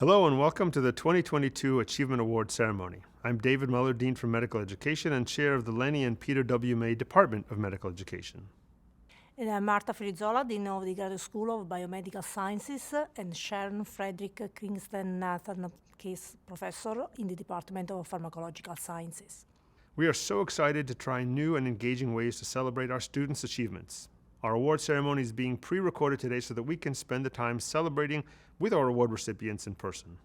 Hello and welcome to the 2022 Achievement Award ceremony. I'm David Muller, Dean for Medical Education and Chair of the Lenny and Peter W. May Department of Medical Education. And I'm Marta Frizola, Dean of the Graduate School of Biomedical Sciences, and Sharon Frederick Kingston Nathan Case Professor in the Department of Pharmacological Sciences. We are so excited to try new and engaging ways to celebrate our students' achievements. Our award ceremony is being pre-recorded today so that we can spend the time celebrating with our award recipients in person.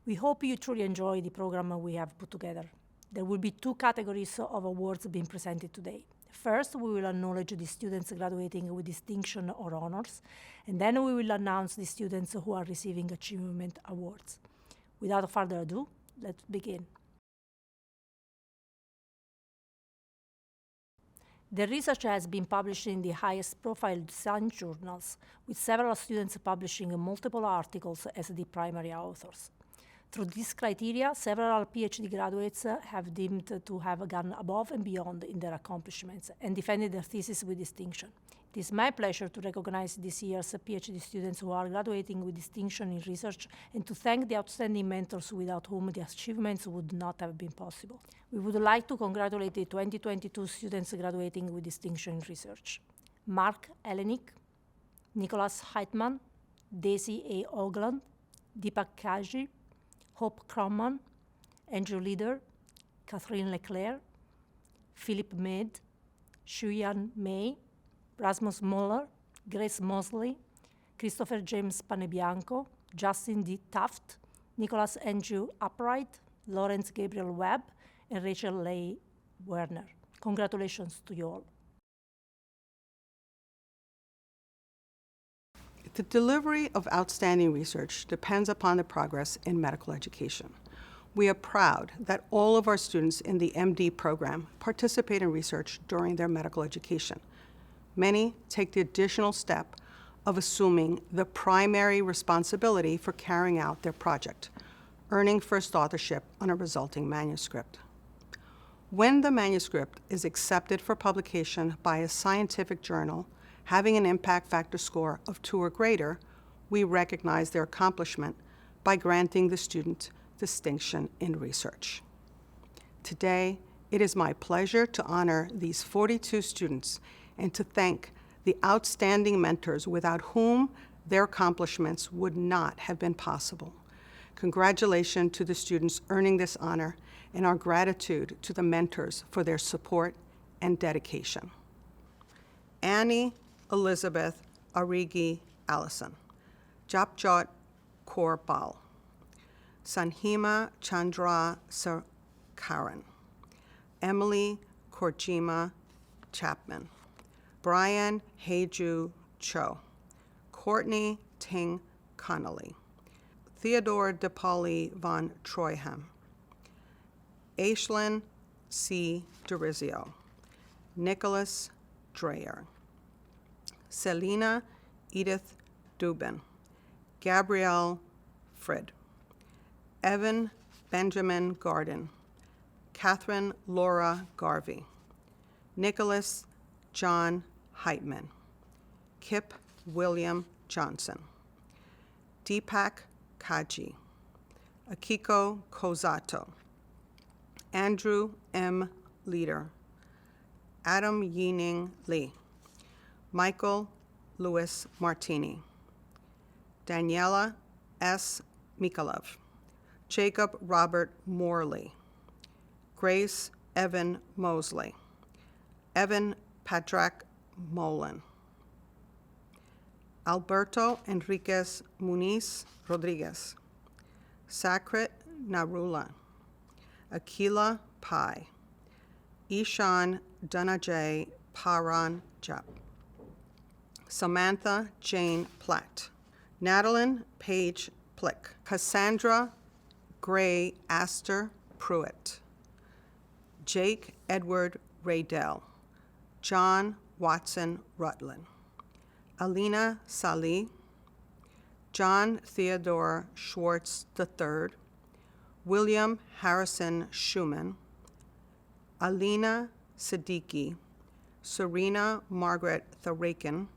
We hope you truly enjoy the program we have put together. There will be two categories of awards being presented today. First, we will acknowledge the students graduating with distinction or honors, and then we will announce the students who are receiving achievement awards. Without further ado, let's begin. The research has been published in the highest profile science journals, with several students publishing multiple articles as the primary authors. Through this criteria, several PhD graduates have deemed to have gone above and beyond in their accomplishments and defended their thesis with distinction. It is my pleasure to recognize this year's PhD students who are graduating with distinction in research and to thank the outstanding mentors without whom the achievements would not have been possible. We would like to congratulate the 2022 students graduating with distinction in research: Mark Elenick, Nicholas Heitman, Daisy A. Ogland, Deepak Kaji, Hope Cromman, Andrew Leader, Catherine Leclerc, Philip Mead, Shuyan May, Rasmus Muller, Grace Mosley, Christopher James Panebianco, Justin D. Taft, Nicholas Andrew Upright, Lawrence Gabriel Webb, and Rachel Leigh Werner. Congratulations to you all. The delivery of outstanding research depends upon the progress in medical education. We are proud that all of our students in the MD program participate in research during their medical education. Many take the additional step of assuming the primary responsibility for carrying out their project, earning first authorship on a resulting manuscript. When the manuscript is accepted for publication by a scientific journal having an impact factor score of 2 or greater, we recognize their accomplishment by granting the student distinction in research. Today, it is my pleasure to honor these 42 students and to thank the outstanding mentors without whom their accomplishments would not have been possible. Congratulations to the students earning this honor and our gratitude to the mentors for their support and dedication. Annie Elizabeth Arigi Allison, Japjot Kaur Bal, Sanhima Chandra Sarkaran, Emily Korjima Chapman, Brian Heiju Cho, Courtney Ting Connolly, Theodore DePauli von Troyham, Aislinn C. Derizio, Nicholas Dreyer, Selina Edith Dubin, Gabrielle Freed, Evan Benjamin Garden, Catherine Laura Garvey, Nicholas John Heitman, Kip William Johnson, Deepak Kaji, Akiko Kozato, Andrew M. Leader, Adam Yining Lee, Michael Louis Martini, Daniela S. Mikalov, Jacob Robert Morley, Grace Evan Mosley, Evan Patrick Molan, Alberto Enriquez Muniz Rodriguez, Sakrit Narula, Akila Pai, Ishan Dhanajay Paran Jap, Samantha Jane Platt, Natalie Page Plick, Cassandra Gray Astor Pruitt, Jake Edward Raydell, John Watson Rutland, Alina Salih, John Theodore Schwartz III, William Harrison Schumann, Alina Siddiqui, Serena Margaret Tharakin,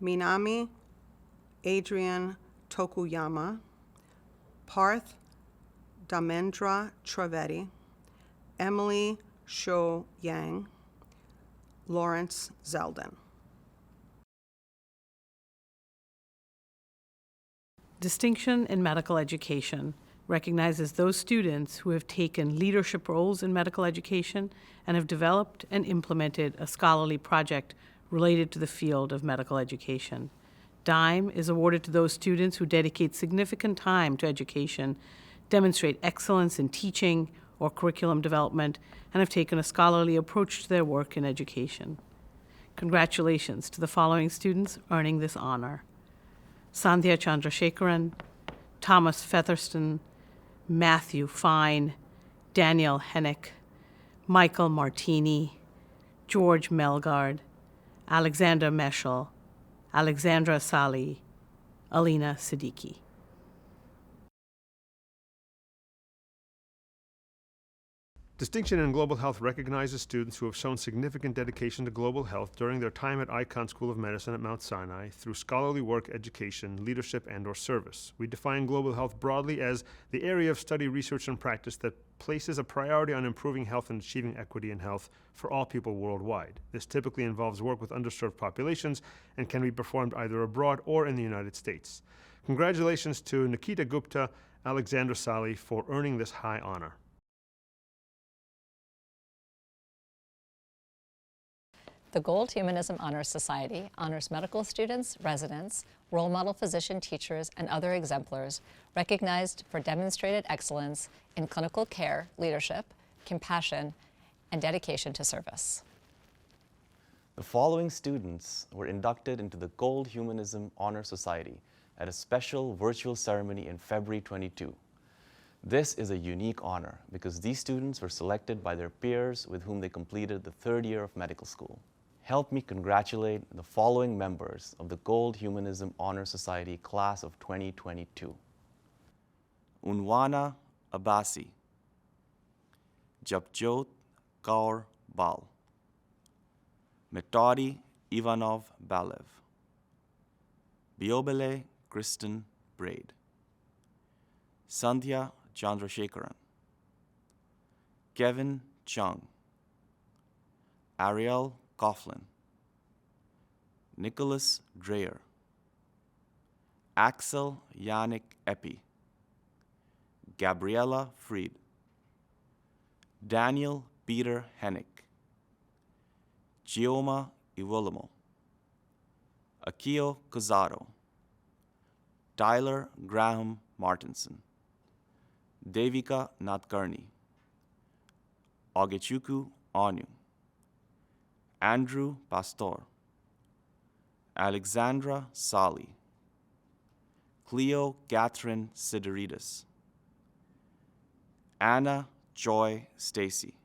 Minami Adrian Tokuyama, Parth Dharmendra Trivedi, Emily Sho Yang, Lawrence Zeldin. Distinction in Medical Education recognizes those students who have taken leadership roles in medical education and have developed and implemented a scholarly project related to the field of medical education. DIME is awarded to those students who dedicate significant time to education, demonstrate excellence in teaching or curriculum development, and have taken a scholarly approach to their work in education. Congratulations to the following students earning this honor: Sandhya Chandrasekharan, Thomas Featherston, Matthew Fine, Daniel Hennick, Michael Martini, George Melgard, Alexander Meschel, Alexandra Sali, Alina Siddiqui. Distinction in Global Health recognizes students who have shown significant dedication to global health during their time at Icahn School of Medicine at Mount Sinai through scholarly work, education, leadership, and/or service. We define global health broadly as the area of study, research, and practice that places a priority on improving health and achieving equity in health for all people worldwide. This typically involves work with underserved populations and can be performed either abroad or in the United States. Congratulations to Nikita Gupta, Alexandra Sali for earning this high honor. The Gold Humanism Honors Society honors medical students, residents, role model physician teachers, and other exemplars recognized for demonstrated excellence in clinical care, leadership, compassion, and dedication to service. The following students were inducted into the Gold Humanism Honor Society at a special virtual ceremony in February 22. This is a unique honor because these students were selected by their peers with whom they completed the third year of medical school. Help me congratulate the following members of the Gold Humanism Honor Society Class of 2022. Unwana Abbasi, Japjot Kaur Bal, Metodi Ivanov Balev, Biobele Kristen Braid, Sandhya Chandrasekharan, Kevin Chung, Ariel Coughlin, Nicholas Dreyer, Axel Yannick Epi, Gabriella Freed, Daniel Peter Hennick, Gioma Iwolomo, Akio Cazaro, Tyler Graham Martinson, Devika Natkarni, Ogechuku Onu, Andrew Pastor, Alexandra Sali, Cleo Catherine Siderides, Anna Joy Stacy,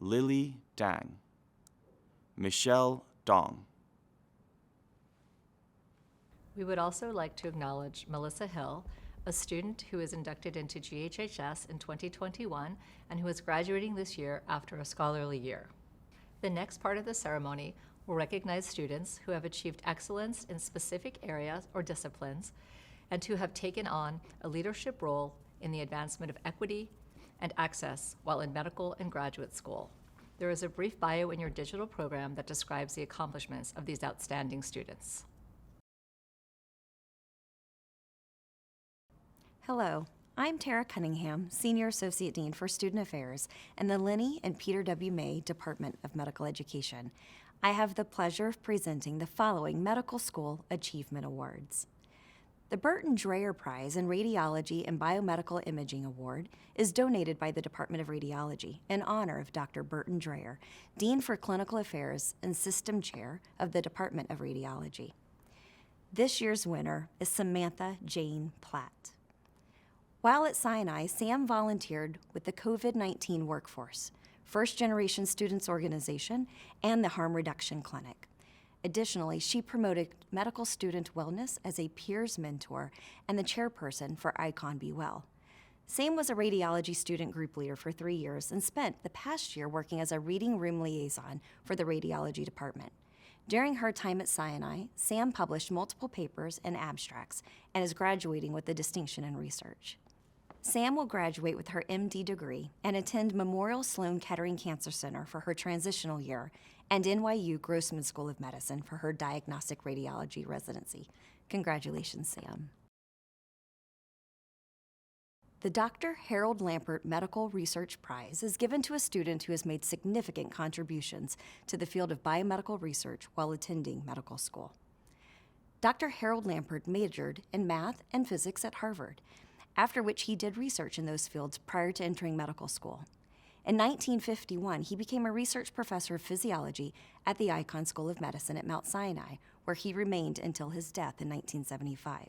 Lily Tang, Michelle Dong. We would also like to acknowledge Melissa Hill, a student who is inducted into GHHS in 2021 and who is graduating this year after a scholarly year. The next part of the ceremony will recognize students who have achieved excellence in specific areas or disciplines and who have taken on a leadership role in the advancement of equity and access while in medical and graduate school. There is a brief bio in your digital program that describes the accomplishments of these outstanding students. Hello, I'm Tara Cunningham, Senior Associate Dean for Student Affairs in the Linney and Peter W. May Department of Medical Education. I have the pleasure of presenting the following Medical School Achievement Awards. The Burton Dreyer Prize in Radiology and Biomedical Imaging Award is donated by the Department of Radiology in honor of Dr. Burton Dreyer, Dean for Clinical Affairs and System Chair of the Department of Radiology. This year's winner is Samantha Jane Platt. While at Sinai, Sam volunteered with the COVID-19 workforce, First Generation Students Organization, and the Harm Reduction Clinic. Additionally, she promoted medical student wellness as a peers mentor and the chairperson for Icon Be Well. Sam was a radiology student group leader for 3 years and spent the past year working as a reading room liaison for the radiology department. During her time at Sinai, Sam published multiple papers and abstracts and is graduating with a distinction in research. Sam will graduate with her MD degree and attend Memorial Sloan Kettering Cancer Center for her transitional year and NYU Grossman School of Medicine for her diagnostic radiology residency. Congratulations, Sam. The Dr. Harold Lampert Medical Research Prize is given to a student who has made significant contributions to the field of biomedical research while attending medical school. Dr. Harold Lampert majored in math and physics at Harvard, after which he did research in those fields prior to entering medical school. In 1951, he became a research professor of physiology at the Icahn School of Medicine at Mount Sinai, where he remained until his death in 1975.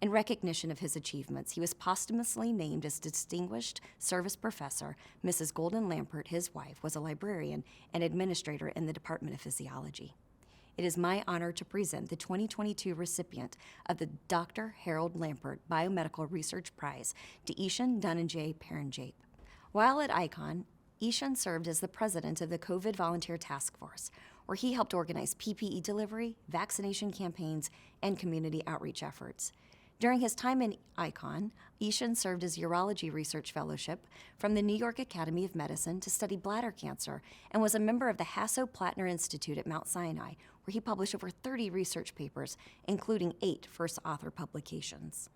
In recognition of his achievements, he was posthumously named as Distinguished Service Professor. Mrs. Golden Lampert, his wife, was a librarian and administrator in the Department of Physiology. It is my honor to present the 2022 recipient of the Dr. Harold Lampert Biomedical Research Prize to Ishan Dhananjay Paranjape. While at Icahn, Ishan served as the president of the COVID Volunteer Task Force, where he helped organize PPE delivery, vaccination campaigns, and community outreach efforts. During his time in Icahn, Ishan served as Urology Research Fellowship from the New York Academy of Medicine to study bladder cancer and was a member of the Hasso-Plattner Institute at Mount Sinai, where he published over 30 research papers, including 8 first author publications.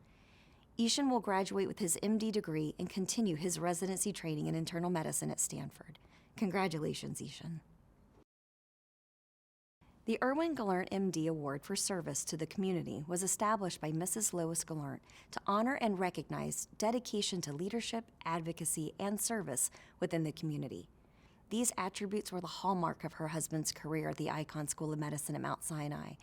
Ishan will graduate with his MD degree and continue his residency training in internal medicine at Stanford. Congratulations, Ishan. The Irwin Gallant MD Award for Service to the Community was established by Mrs. Lois Gallant to honor and recognize dedication to leadership, advocacy, and service within the community. These attributes were the hallmark of her husband's career at the Icahn School of Medicine at Mount Sinai.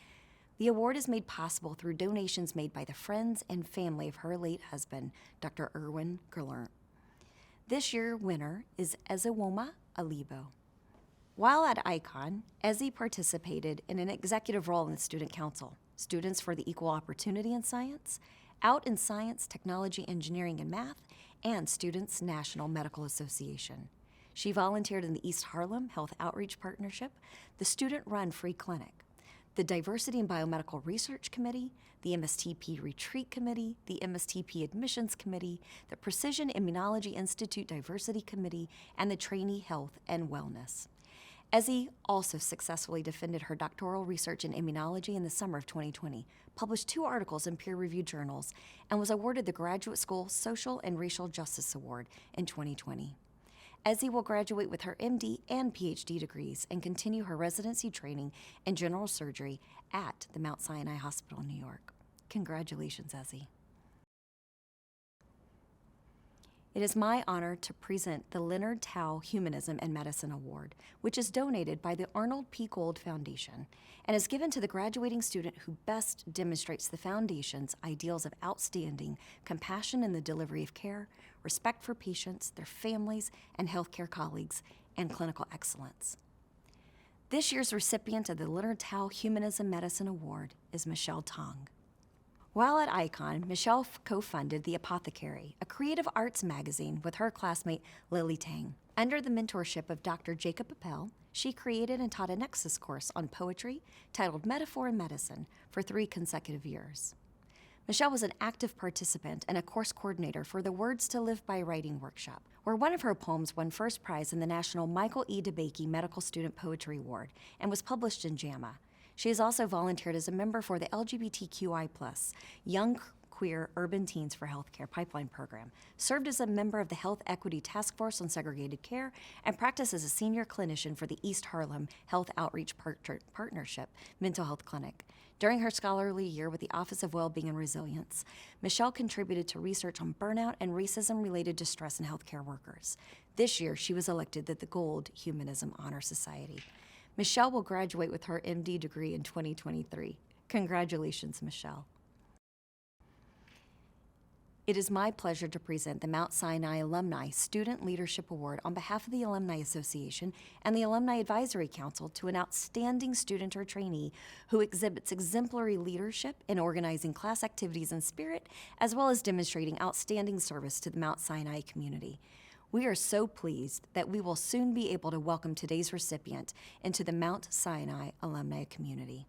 The award is made possible through donations made by the friends and family of her late husband, Dr. Irwin Gallant. This year's winner is Ezewoma Alibo. While at Icahn, Ezzy participated in an executive role in the Student Council, Students for the Equal Opportunity in Science, Out in Science, Technology, Engineering, and Math, and Students National Medical Association. She volunteered in the East Harlem Health Outreach Partnership, the Student-Run Free Clinic, the Diversity and Biomedical Research Committee, the MSTP Retreat Committee, the MSTP Admissions Committee, the Precision Immunology Institute Diversity Committee, and the Trainee Health and Wellness. Ezzy also successfully defended her doctoral research in immunology in the summer of 2020, published 2 articles in peer-reviewed journals, and was awarded the Graduate School Social and Racial Justice Award in 2020. Ezzy will graduate with her MD and PhD degrees and continue her residency training in general surgery at the Mount Sinai Hospital in New York. Congratulations, Ezzy. It is my honor to present the Leonard Tao Humanism and Medicine Award, which is donated by the Arnold P. Gold Foundation and is given to the graduating student who best demonstrates the Foundation's ideals of outstanding compassion in the delivery of care, respect for patients, their families, and healthcare colleagues, and clinical excellence. This year's recipient of the Leonard Tao Humanism Medicine Award is Michelle Tong. While at Icahn, Michelle co-funded The Apothecary, a creative arts magazine with her classmate Lily Tang. Under the mentorship of Dr. Jacob Appel, she created and taught a Nexus course on poetry titled Metaphor in Medicine for 3 consecutive years. Michelle was an active participant and a course coordinator for the Words to Live by Writing workshop, where one of her poems won first prize in the National Michael E. DeBakey Medical Student Poetry Award and was published in JAMA. She has also volunteered as a member for the LGBTQI+, Young Queer Urban Teens for Healthcare Pipeline Program, served as a member of the Health Equity Task Force on Segregated Care, and practiced as a senior clinician for the East Harlem Health Outreach Partnership Mental Health Clinic. During her scholarly year with the Office of Wellbeing and Resilience, Michelle contributed to research on burnout and racism-related distress in healthcare workers. This year, she was elected to the Gold Humanism Honor Society. Michelle will graduate with her MD degree in 2023. Congratulations, Michelle. It is my pleasure to present the Mount Sinai Alumni Student Leadership Award on behalf of the Alumni Association and the Alumni Advisory Council to an outstanding student or trainee who exhibits exemplary leadership in organizing class activities in spirit, as well as demonstrating outstanding service to the Mount Sinai community. We are so pleased that we will soon be able to welcome today's recipient into the Mount Sinai alumni community.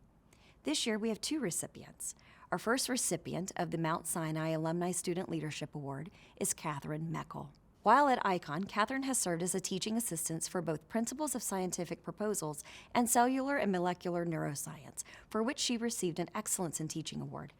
This year we have 2 recipients. Our first recipient of the Mount Sinai Alumni Student Leadership Award is Catherine Meckel. While at Icon, Catherine has served as a teaching assistant for both Principles of Scientific Proposals and Cellular and Molecular Neuroscience, for which she received an Excellence in Teaching Award.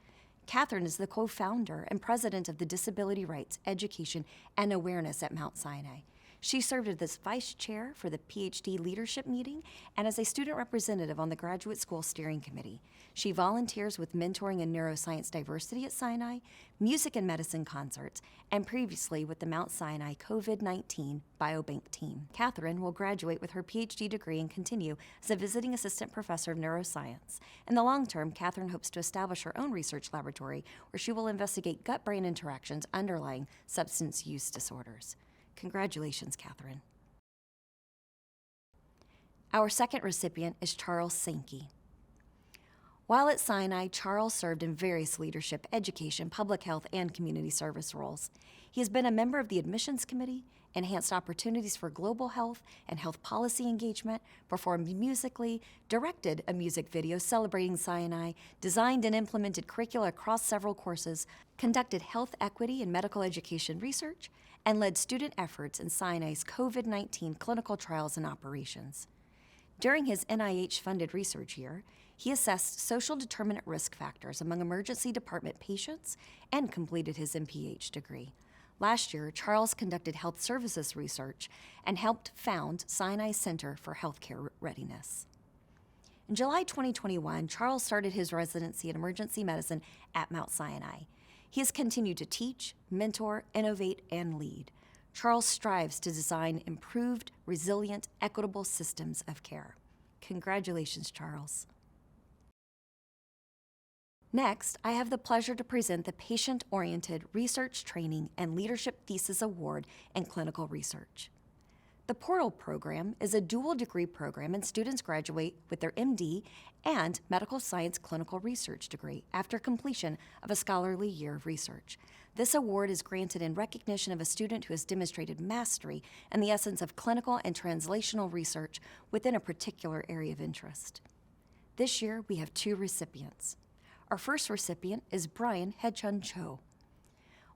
Catherine is the co-founder and president of the Disability Rights, Education, and Awareness at Mount Sinai. She served as vice chair for the PhD leadership meeting and as a student representative on the Graduate School Steering Committee. She volunteers with mentoring in neuroscience diversity at Sinai, music and medicine concerts, and previously with the Mount Sinai COVID-19 Biobank team. Catherine will graduate with her PhD degree and continue as a visiting assistant professor of neuroscience. In the long term, Catherine hopes to establish her own research laboratory where she will investigate gut-brain interactions underlying substance use disorders. Congratulations, Catherine. Our second recipient is Charles Sankey. While at Sinai, Charles served in various leadership, education, public health, and community service roles. He has been a member of the Admissions Committee, enhanced opportunities for global health and health policy engagement, performed musically, directed a music video celebrating Sinai, designed and implemented curricula across several courses, conducted health equity and medical education research, and led student efforts in Sinai's COVID-19 clinical trials and operations. During his NIH-funded research year, he assessed social determinant risk factors among emergency department patients and completed his MPH degree. Last year, Charles conducted health services research and helped found Sinai Center for Healthcare Readiness. In July 2021, Charles started his residency in emergency medicine at Mount Sinai. He has continued to teach, mentor, innovate, and lead. Charles strives to design improved, resilient, equitable systems of care. Congratulations, Charles. Next, I have the pleasure to present the Patient-Oriented Research Training and Leadership Thesis Award in Clinical Research. The Portal program is a dual degree program, and students graduate with their MD and medical science clinical research degree after completion of a scholarly year of research. This award is granted in recognition of a student who has demonstrated mastery in the essence of clinical and translational research within a particular area of interest. This year, we have 2 recipients. Our first recipient is Brian Hedchun Cho.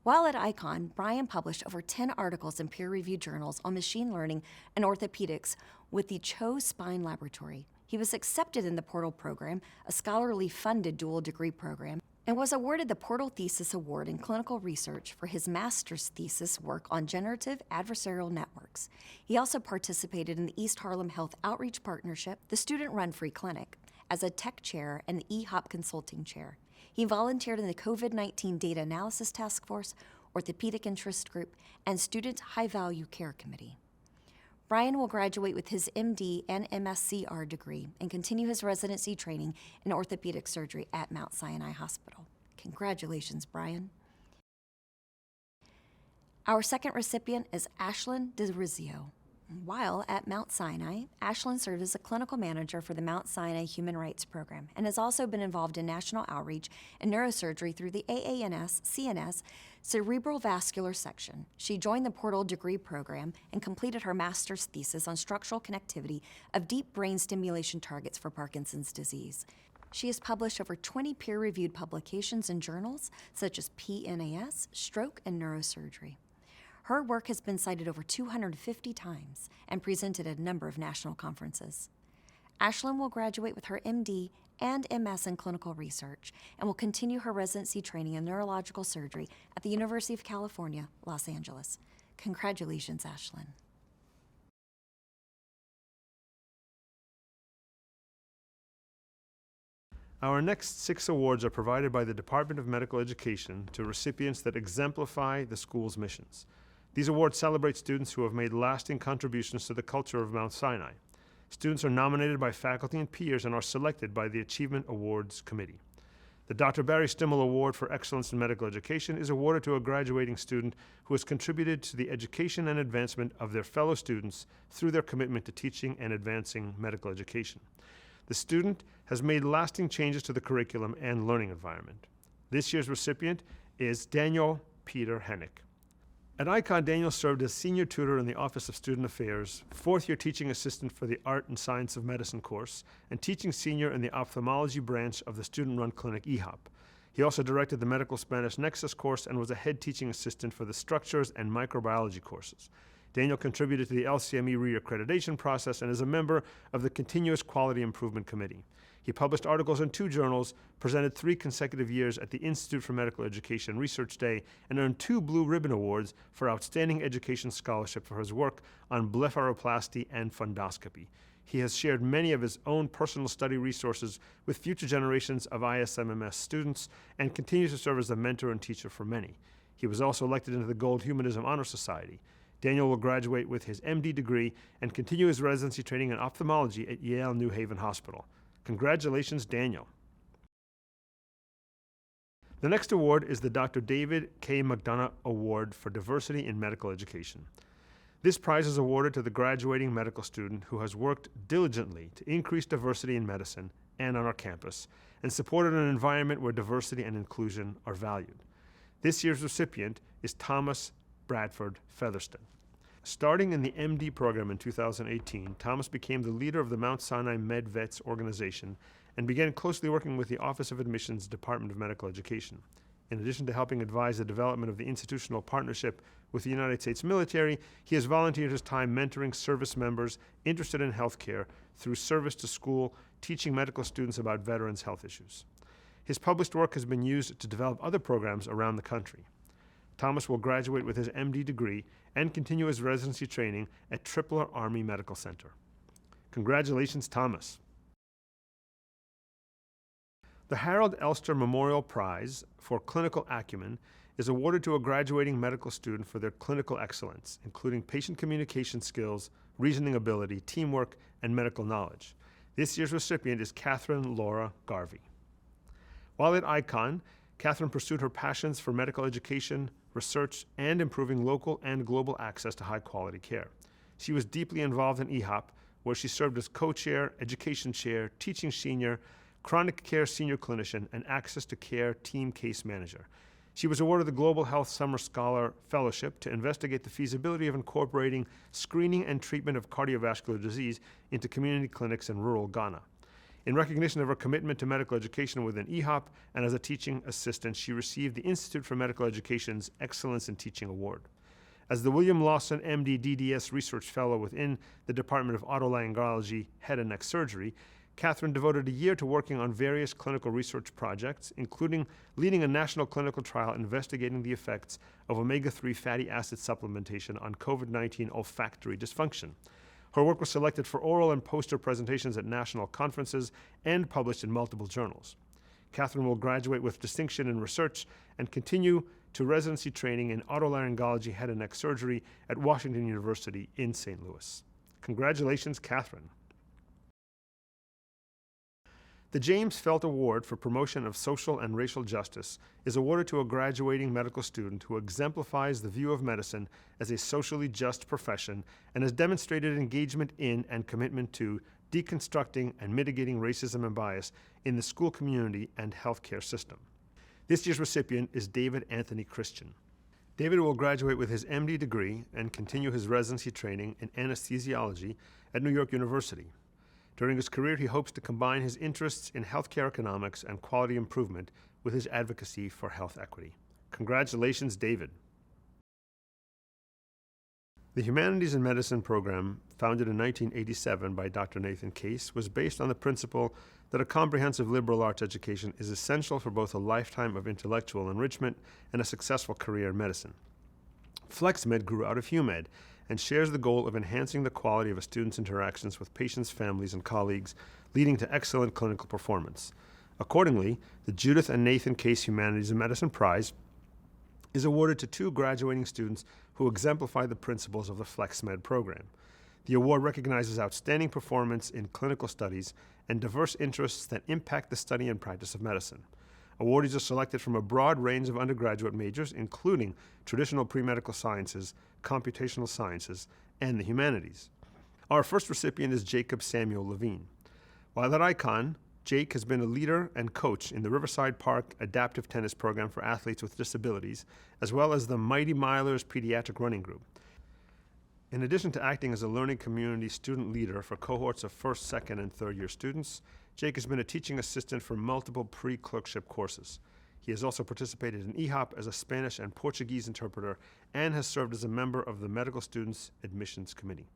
While at Icon, Brian published over 10 articles in peer-reviewed journals on machine learning and orthopedics with the Cho Spine Laboratory. He was accepted in the Portal program, a scholarly funded dual degree program, and was awarded the Portal Thesis Award in Clinical Research for his master's thesis work on generative adversarial networks. He also participated in the East Harlem Health Outreach Partnership, the Student-Run Free Clinic, as a tech chair and the EHOP consulting chair. He volunteered in the COVID-19 Data Analysis Task Force, Orthopedic Interest Group, and Student High-Value Care Committee. Brian will graduate with his MD and MSCR degree and continue his residency training in orthopedic surgery at Mount Sinai Hospital. Congratulations, Brian. Our second recipient is Ashlyn DeRizio. While at Mount Sinai, Ashlyn served as a clinical manager for the Mount Sinai Human Rights Program and has also been involved in national outreach and neurosurgery through the AANS CNS Cerebral Vascular Section. She joined the Portal degree program and completed her master's thesis on structural connectivity of deep brain stimulation targets for Parkinson's disease. She has published over 20 peer-reviewed publications in journals such as PNAS, Stroke, and Neurosurgery. Her work has been cited over 250 times and presented at a number of national conferences. Ashlyn will graduate with her MD and MS in clinical research and will continue her residency training in neurological surgery at the University of California, Los Angeles. Congratulations, Ashlyn. Our next 6 awards are provided by the Department of Medical Education to recipients that exemplify the school's missions. These awards celebrate students who have made lasting contributions to the culture of Mount Sinai. Students are nominated by faculty and peers and are selected by the Achievement Awards Committee. The Dr. Barry Stimmel Award for Excellence in Medical Education is awarded to a graduating student who has contributed to the education and advancement of their fellow students through their commitment to teaching and advancing medical education. The student has made lasting changes to the curriculum and learning environment. This year's recipient is Daniel Peter Hennick. At Icon, Daniel served as senior tutor in the Office of Student Affairs, fourth-year teaching assistant for the Art and Science of Medicine course, and teaching senior in the ophthalmology branch of the student-run clinic EHOP. He also directed the Medical Spanish Nexus course and was a head teaching assistant for the Structures and Microbiology courses. Daniel contributed to the LCME reaccreditation process and is a member of the Continuous Quality Improvement Committee. He published articles in 2 journals, presented 3 consecutive years at the Institute for Medical Education Research Day, and earned 2 Blue Ribbon Awards for Outstanding Education Scholarship for his work on blepharoplasty and fundoscopy. He has shared many of his own personal study resources with future generations of ISMMS students and continues to serve as a mentor and teacher for many. He was also elected into the Gold Humanism Honor Society. Daniel will graduate with his MD degree and continue his residency training in ophthalmology at Yale New Haven Hospital. Congratulations, Daniel. The next award is the Dr. David K. McDonough Award for Diversity in Medical Education. This prize is awarded to the graduating medical student who has worked diligently to increase diversity in medicine and on our campus and supported an environment where diversity and inclusion are valued. This year's recipient is Thomas Bradford Featherston. Starting in the MD program in 2018, Thomas became the leader of the Mount Sinai Med Vets organization and began closely working with the Office of Admissions Department of Medical Education. In addition to helping advise the development of the institutional partnership with the United States military, he has volunteered his time mentoring service members interested in healthcare through service to school, teaching medical students about veterans' health issues. His published work has been used to develop other programs around the country. Thomas will graduate with his MD degree and continue his residency training at Tripler Army Medical Center. Congratulations, Thomas. The Harold Elster Memorial Prize for Clinical Acumen is awarded to a graduating medical student for their clinical excellence, including patient communication skills, reasoning ability, teamwork, and medical knowledge. This year's recipient is Catherine Laura Garvey. While at Icon, Catherine pursued her passions for medical education, research, and improving local and global access to high-quality care. She was deeply involved in EHOP, where she served as co-chair, education chair, teaching senior, chronic care senior clinician, and access to care team case manager. She was awarded the Global Health Summer Scholar Fellowship to investigate the feasibility of incorporating screening and treatment of cardiovascular disease into community clinics in rural Ghana. In recognition of her commitment to medical education within EHOP and as a teaching assistant, she received the Institute for Medical Education's Excellence in Teaching Award. As the William Lawson MD DDS Research Fellow within the Department of Otolaryngology, Head and Neck Surgery, Catherine devoted a year to working on various clinical research projects, including leading a national clinical trial investigating the effects of omega-3 fatty acid supplementation on COVID-19 olfactory dysfunction. Her work was selected for oral and poster presentations at national conferences and published in multiple journals. Catherine will graduate with distinction in research and continue to residency training in otolaryngology, head and neck surgery at Washington University in St. Louis. Congratulations, Catherine. The James Felt Award for Promotion of Social and Racial Justice is awarded to a graduating medical student who exemplifies the view of medicine as a socially just profession and has demonstrated engagement in and commitment to deconstructing and mitigating racism and bias in the school community and healthcare system. This year's recipient is David Anthony Christian. David will graduate with his MD degree and continue his residency training in anesthesiology at New York University. During his career, he hopes to combine his interests in healthcare economics and quality improvement with his advocacy for health equity. Congratulations, David. The Humanities in Medicine program, founded in 1987 by Dr. Nathan Case, was based on the principle that a comprehensive liberal arts education is essential for both a lifetime of intellectual enrichment and a successful career in medicine. FlexMed grew out of HUMED and shares the goal of enhancing the quality of a student's interactions with patients, families, and colleagues, leading to excellent clinical performance. Accordingly, the Judith and Nathan Case Humanities in Medicine Prize is awarded to 2 graduating students who exemplify the principles of the FlexMed program. The award recognizes outstanding performance in clinical studies and diverse interests that impact the study and practice of medicine. Awardees are selected from a broad range of undergraduate majors, including traditional pre-medical sciences, computational sciences, and the humanities. Our first recipient is Jacob Samuel Levine. While at Icon, Jake has been a leader and coach in the Riverside Park Adaptive Tennis Program for athletes with disabilities, as well as the Mighty Milers Pediatric Running Group. In addition to acting as a learning community student leader for cohorts of first, second, and third year students, Jake has been a teaching assistant for multiple pre-clerkship courses. He has also participated in EHOP as a Spanish and Portuguese interpreter and has served as a member of the Medical Students Admissions Committee.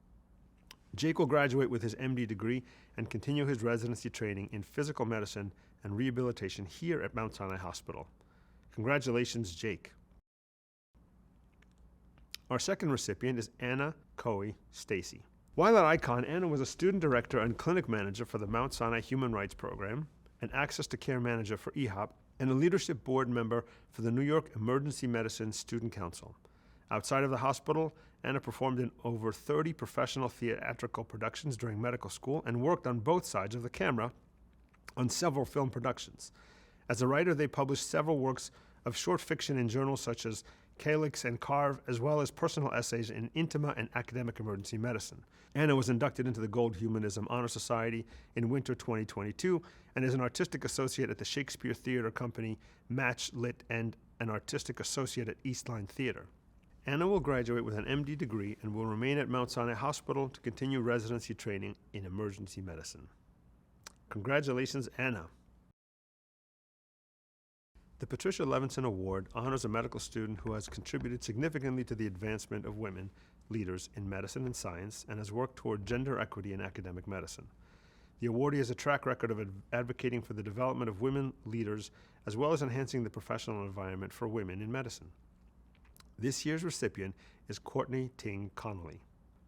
Jake will graduate with his MD degree and continue his residency training in physical medicine and rehabilitation here at Mount Sinai Hospital. Congratulations, Jake. Our second recipient is Anna Coe Stacy. While at Icon, Anna was a student director and clinic manager for the Mount Sinai Human Rights Program, an Access to Care manager for EHOP, and a leadership board member for the New York Emergency Medicine Student Council. Outside of the hospital, Anna performed in over 30 professional theatrical productions during medical school and worked on both sides of the camera on several film productions. As a writer, they published several works of short fiction in journals such as Calyx and Carve, as well as personal essays in Intima and academic emergency medicine. Anna was inducted into the Gold Humanism Honor Society in winter 2022 and is an artistic associate at the Shakespeare Theatre Company, Match Lit, and an artistic associate at Eastline Theatre. Anna will graduate with an MD degree and will remain at Mount Sinai Hospital to continue residency training in emergency medicine. Congratulations, Anna. The Patricia Levinson Award honors a medical student who has contributed significantly to the advancement of women leaders in medicine and science and has worked toward gender equity in academic medicine. The awardee has a track record of advocating for the development of women leaders as well as enhancing the professional environment for women in medicine. This year's recipient is Courtney Ting Connolly.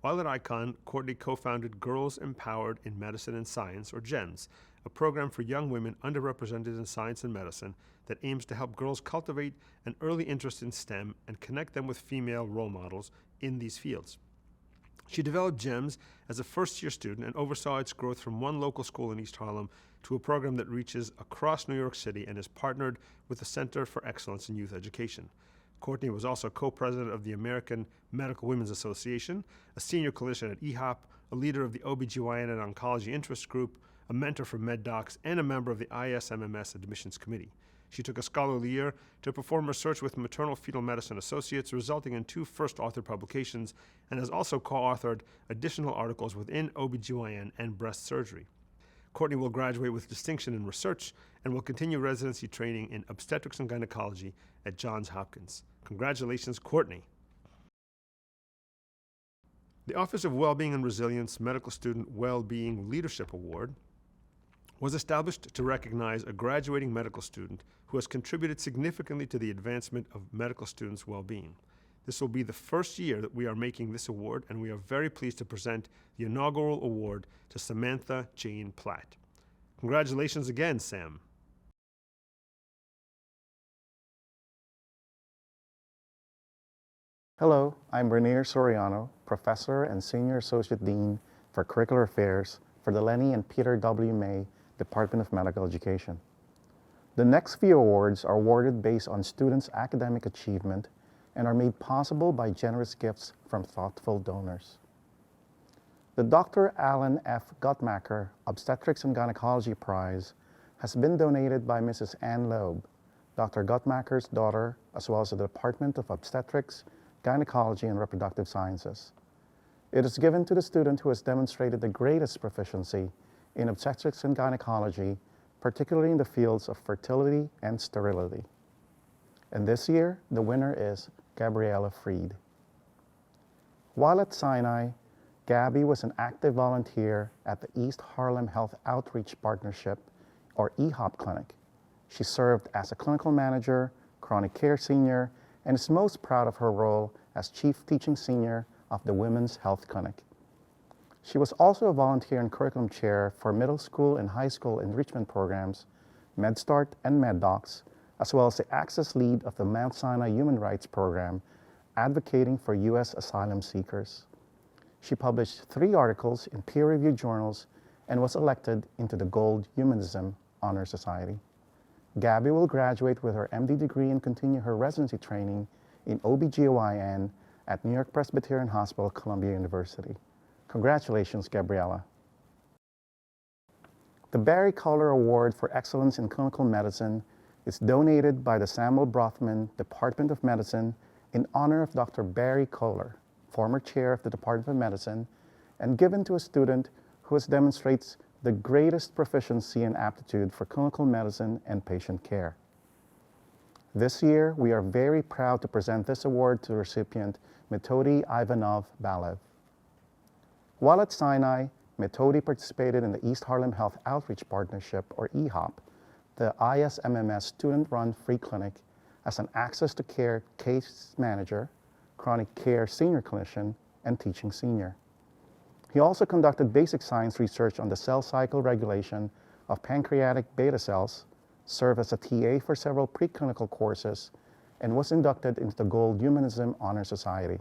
While at Icon, Courtney co-founded Girls Empowered in Medicine and Science, or GEMS, a program for young women underrepresented in science and medicine that aims to help girls cultivate an early interest in STEM and connect them with female role models in these fields. She developed GEMS as a first-year student and oversaw its growth from one local school in East Harlem to a program that reaches across New York City and is partnered with the Center for Excellence in Youth Education. Courtney was also co-president of the American Medical Women's Association, a senior clinician at EHOP, a leader of the OBGYN and Oncology Interest Group, a mentor for MedDocs, and a member of the ISMMS Admissions Committee. She took a scholarly year to perform research with Maternal Fetal Medicine Associates, resulting in 2 first-author publications, and has also co-authored additional articles within OBGYN and breast surgery. Courtney will graduate with distinction in research and will continue residency training in obstetrics and gynecology at Johns Hopkins. Congratulations, Courtney. The Office of Wellbeing and Resilience Medical Student Wellbeing Leadership Award was established to recognize a graduating medical student who has contributed significantly to the advancement of medical students' well-being. This will be the first year that we are making this award, and we are very pleased to present the inaugural award to Samantha Jane Platt. Congratulations again, Sam. Hello, I'm Bernier Soriano, Professor and Senior Associate Dean for Curricular Affairs for the Lenny and Peter W. May Department of Medical Education. The next few awards are awarded based on students' academic achievement and are made possible by generous gifts from thoughtful donors. The Dr. Alan F. Guttmacher Obstetrics and Gynecology Prize has been donated by Mrs. Ann Loeb, Dr. Guttmacher's daughter, as well as the Department of Obstetrics, Gynecology, and Reproductive Sciences. It is given to the student who has demonstrated the greatest proficiency in obstetrics and gynecology, particularly in the fields of fertility and sterility. And this year, the winner is Gabriella Freed. While at Sinai, Gabby was an active volunteer at the East Harlem Health Outreach Partnership, or EHOP clinic. She served as a clinical manager, chronic care senior, and is most proud of her role as chief teaching senior of the Women's Health Clinic. She was also a volunteer and curriculum chair for middle school and high school enrichment programs, MedStart and MedDocs, as well as the access lead of the Mount Sinai Human Rights Program, advocating for U.S. asylum seekers. She published 3 articles in peer-reviewed journals and was elected into the Gold Humanism Honor Society. Gabby will graduate with her MD degree and continue her residency training in OBGYN at New York Presbyterian Hospital, Columbia University. Congratulations, Gabriella. The Barry Kohler Award for Excellence in Clinical Medicine is donated by the Samuel Brothman Department of Medicine in honor of Dr. Barry Kohler, former chair of the Department of Medicine, and given to a student who demonstrates the greatest proficiency and aptitude for clinical medicine and patient care. This year, we are very proud to present this award to recipient Metodi Ivanov-Balev. While at Sinai, Metodi participated in the East Harlem Health Outreach Partnership, or EHOP, the ISMMS student-run free clinic, as an access to care case manager, chronic care senior clinician, and teaching senior. He also conducted basic science research on the cell cycle regulation of pancreatic beta cells, served as a TA for several preclinical courses, and was inducted into the Gold Humanism Honor Society.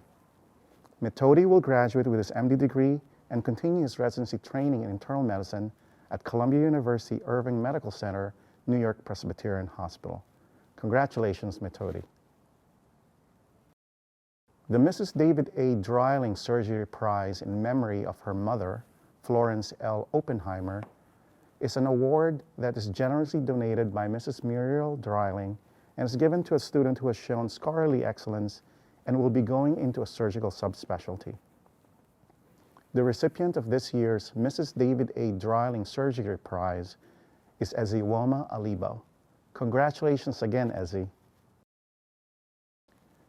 Metodi will graduate with his MD degree and continue his residency training in internal medicine at Columbia University Irving Medical Center, New York Presbyterian Hospital. Congratulations, Metodi. The Mrs. David A. Dryling Surgery Prize in memory of her mother, Florence L. Oppenheimer, is an award that is generously donated by Mrs. Muriel Dryling and is given to a student who has shown scholarly excellence and will be going into a surgical subspecialty. The recipient of this year's Mrs. David A. Dryling Surgery Prize is Eziwoma Alibo. Congratulations again, Ezi.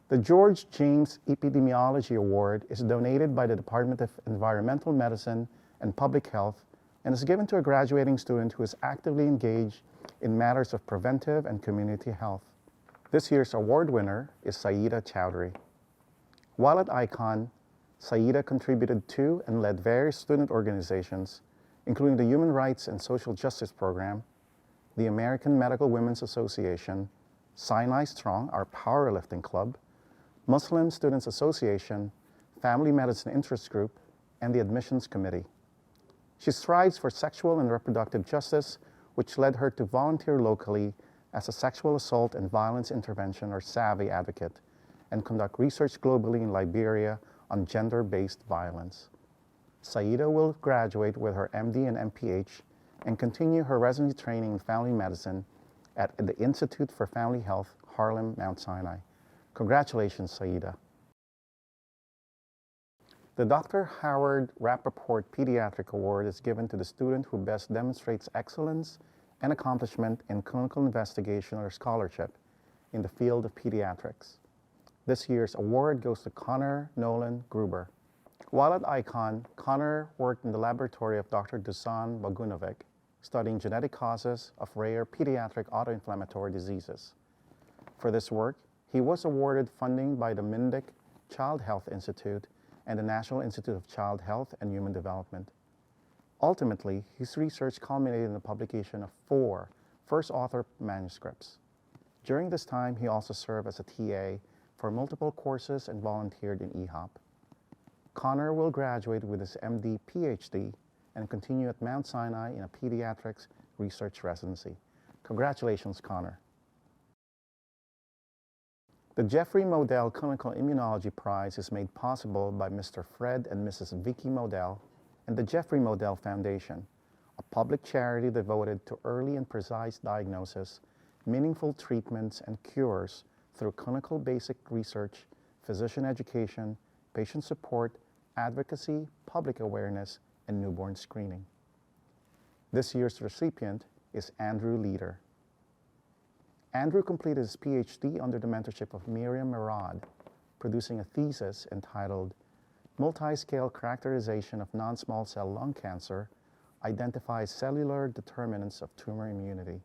The George James Epidemiology Award is donated by the Department of Environmental Medicine and Public Health and is given to a graduating student who is actively engaged in matters of preventive and community health. This year's award winner is Saida Chowdhury. While at ICON, Saida contributed to and led various student organizations, including the Human Rights and Social Justice Program, the American Medical Women's Association, Sinai Strong, our powerlifting club, Muslim Students Association, Family Medicine Interest Group, and the Admissions Committee. She strives for sexual and reproductive justice, which led her to volunteer locally as a sexual assault and violence intervention, or SAVI, advocate, and conduct research globally in Liberia on gender-based violence. Saida will graduate with her MD and MPH and continue her residency training in family medicine at the Institute for Family Health, Harlem, Mount Sinai. Congratulations, Saida. The Dr. Howard Rapport Pediatric Award is given to the student who best demonstrates excellence and accomplishment in clinical investigation or scholarship in the field of pediatrics. This year's award goes to Connor Nolan Gruber. While at ICON, Connor worked in the laboratory of Dr. Dusan Bogunovic, studying genetic causes of rare pediatric autoinflammatory diseases. For this work, he was awarded funding by the Mindic Child Health Institute and the National Institute of Child Health and Human Development. Ultimately, his research culminated in the publication of 4 first-author manuscripts. During this time, he also served as a TA for multiple courses and volunteered in EHOP. Connor will graduate with his MD PhD and continue at Mount Sinai in a pediatrics research residency. Congratulations, Connor. The Jeffrey Modell Clinical Immunology Prize is made possible by Mr. Fred and Mrs. Vicky Modell and the Jeffrey Modell Foundation, a public charity devoted to early and precise diagnosis, meaningful treatments and cures through clinical basic research, physician education, patient support, advocacy, public awareness, and newborn screening. This year's recipient is Andrew Leader. Andrew completed his PhD under the mentorship of Miriam Merad, producing a thesis entitled Multi-Scale Characterization of Non-Small Cell Lung Cancer Identifies Cellular Determinants of Tumor Immunity.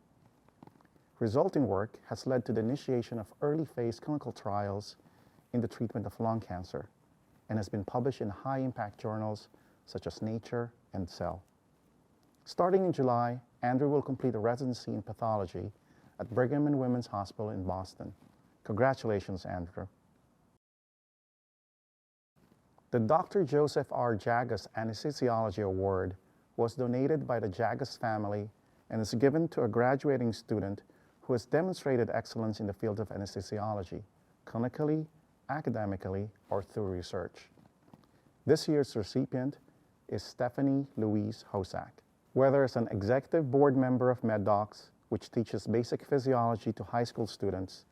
Resulting work has led to the initiation of early-phase clinical trials in the treatment of lung cancer and has been published in high-impact journals such as Nature and Cell. Starting in July, Andrew will complete a residency in pathology at Brigham and Women's Hospital in Boston. Congratulations, Andrew. The Dr. Joseph R. Jagges Anesthesiology Award was donated by the Jagges family and is given to a graduating student who has demonstrated excellence in the field of anesthesiology, clinically, academically, or through research. This year's recipient is Stephanie Louise Hosak. Whether as an executive board member of MedDocs, which teaches basic physiology to high school students,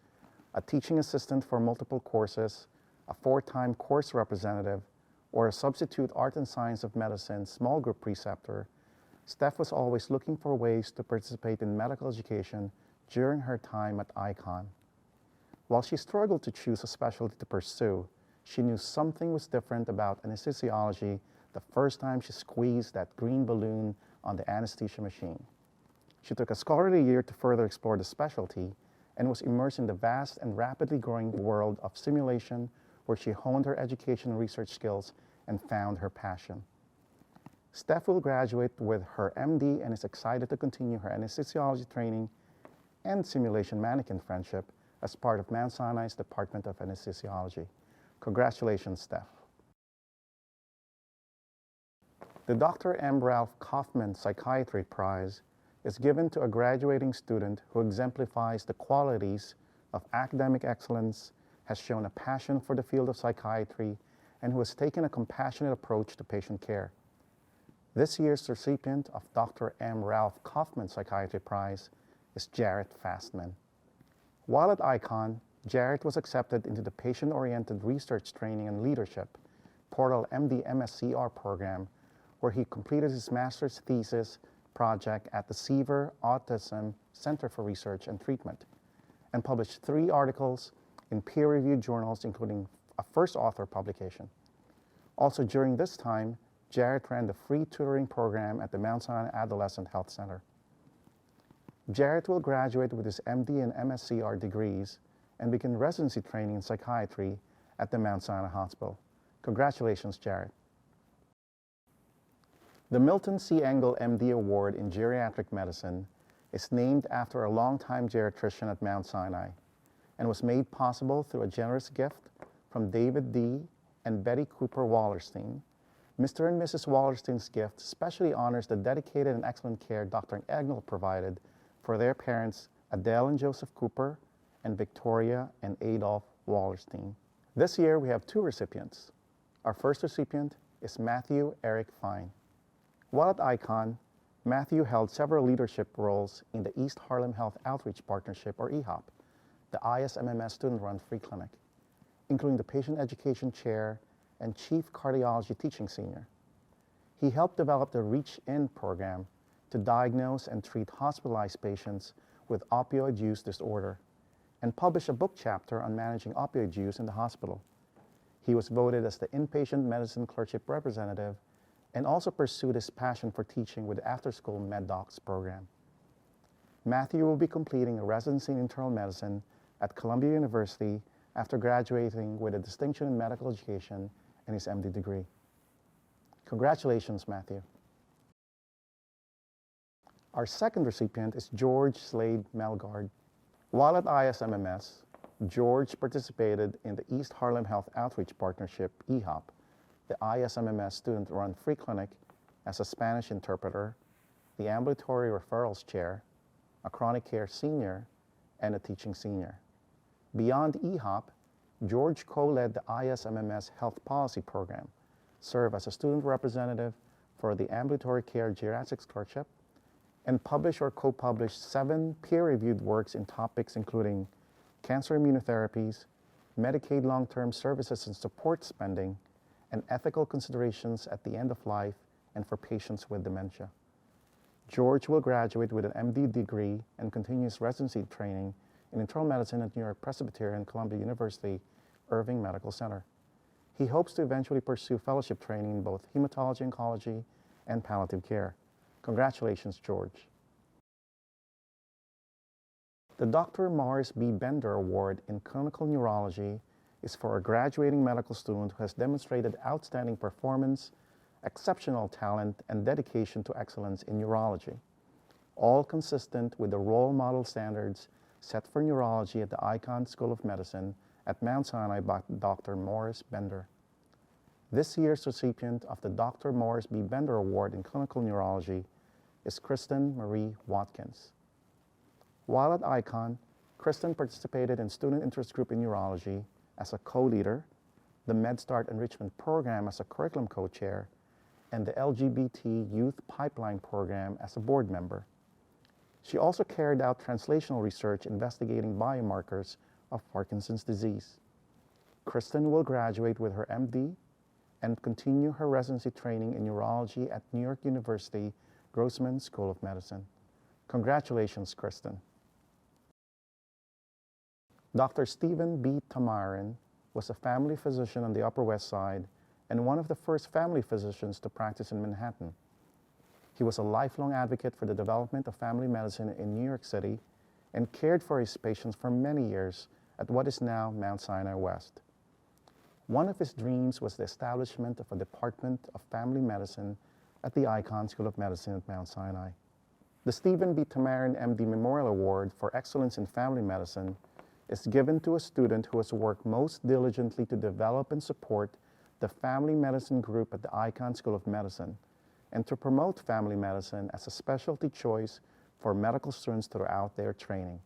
a teaching assistant for multiple courses, a 4-time course representative, or a substitute art and science of medicine small group preceptor, Steph was always looking for ways to participate in medical education during her time at ICON. While she struggled to choose a specialty to pursue, she knew something was different about anesthesiology the first time she squeezed that green balloon on the anesthesia machine. She took a scholarly year to further explore the specialty and was immersed in the vast and rapidly growing world of simulation, where she honed her education and research skills and found her passion. Steph will graduate with her MD and is excited to continue her anesthesiology training and simulation mannequin friendship as part of Mount Sinai's Department of Anesthesiology. Congratulations, Steph. The Dr. M. Ralph Kaufman Psychiatry Prize is given to a graduating student who exemplifies the qualities of academic excellence, has shown a passion for the field of psychiatry, and who has taken a compassionate approach to patient care. This year's recipient of Dr. M. Ralph Kaufman Psychiatry Prize is Jarrett Fastman. While at ICON, Jarrett was accepted into the Patient-Oriented Research Training and Leadership Portal MD MSCR program, where he completed his master's thesis project at the Seaver Autism Center for Research and Treatment, and published 3 articles in peer-reviewed journals, including a first author publication. Also during this time, Jarrett ran the free tutoring program at the Mount Sinai Adolescent Health Center. Jarrett will graduate with his MD and MSCR degrees and begin residency training in psychiatry at the Mount Sinai Hospital. Congratulations, Jarrett. The Milton C. Engel MD Award in Geriatric Medicine is named after a longtime geriatrician at Mount Sinai and was made possible through a generous gift from David D. and Betty Cooper Wallerstein. Mr. and Mrs. Wallerstein's gift especially honors the dedicated and excellent care Dr. Engel provided for their parents, Adele and Joseph Cooper, and Victoria and Adolph Wallerstein. This year we have 2 recipients. Our first recipient is Matthew Eric Fine. While at ICON, Matthew held several leadership roles in the East Harlem Health Outreach Partnership, or EHOP, the ISMMS student-run free clinic, including the Patient Education Chair and Chief Cardiology Teaching Senior. He helped develop the Reach In program to diagnose and treat hospitalized patients with opioid use disorder, and published a book chapter on managing opioid use in the hospital. He was voted as the Inpatient Medicine Clerkship Representative and also pursued his passion for teaching with the After-School MedDocs program. Matthew will be completing a residency in internal medicine at Columbia University after graduating with a distinction in medical education and his MD degree. Congratulations, Matthew. Our second recipient is George Slade Melgard. While at ISMMS, George participated in the East Harlem Health Outreach Partnership, EHOP, the ISMMS student-run free clinic, as a Spanish interpreter, the ambulatory referrals chair, a chronic care senior, and a teaching senior. Beyond EHOP, George co-led the ISMMS Health Policy Program, served as a student representative for the ambulatory care geriatrics clerkship, and published or co-published 7 peer-reviewed works in topics including cancer immunotherapies, Medicaid long-term services and support spending, and ethical considerations at the end of life and for patients with dementia. George will graduate with an MD degree and continues residency training in internal medicine at New York Presbyterian Columbia University Irving Medical Center. He hopes to eventually pursue fellowship training in both hematology oncology and palliative care. Congratulations, George. The Dr. Morris B. Bender Award in Clinical Neurology is for a graduating medical student who has demonstrated outstanding performance, exceptional talent, and dedication to excellence in neurology, all consistent with the role model standards set for neurology at the Icahn School of Medicine at Mount Sinai by Dr. Morris Bender. This year's recipient of the Dr. Morris B. Bender Award in Clinical Neurology is Kristen Marie Watkins. While at Icahn, Kristen participated in Student Interest Group in Neurology as a co-leader, the MedStart Enrichment Program as a curriculum co-chair, and the LGBT Youth Pipeline Program as a board member. She also carried out translational research investigating biomarkers of Parkinson's disease. Kristen will graduate with her MD and continue her residency training in neurology at New York University Grossman School of Medicine. Congratulations, Kristen. Dr. Stephen B. Tamarin was a family physician on the Upper West Side and one of the first family physicians to practice in Manhattan. He was a lifelong advocate for the development of family medicine in New York City and cared for his patients for many years at what is now Mount Sinai West. One of his dreams was the establishment of a Department of Family Medicine at the Icahn School of Medicine at Mount Sinai. The Stephen B. Tamarin MD Memorial Award for Excellence in Family Medicine is given to a student who has worked most diligently to develop and support the family medicine group at the Icahn School of Medicine and to promote family medicine as a specialty choice for medical students throughout their training.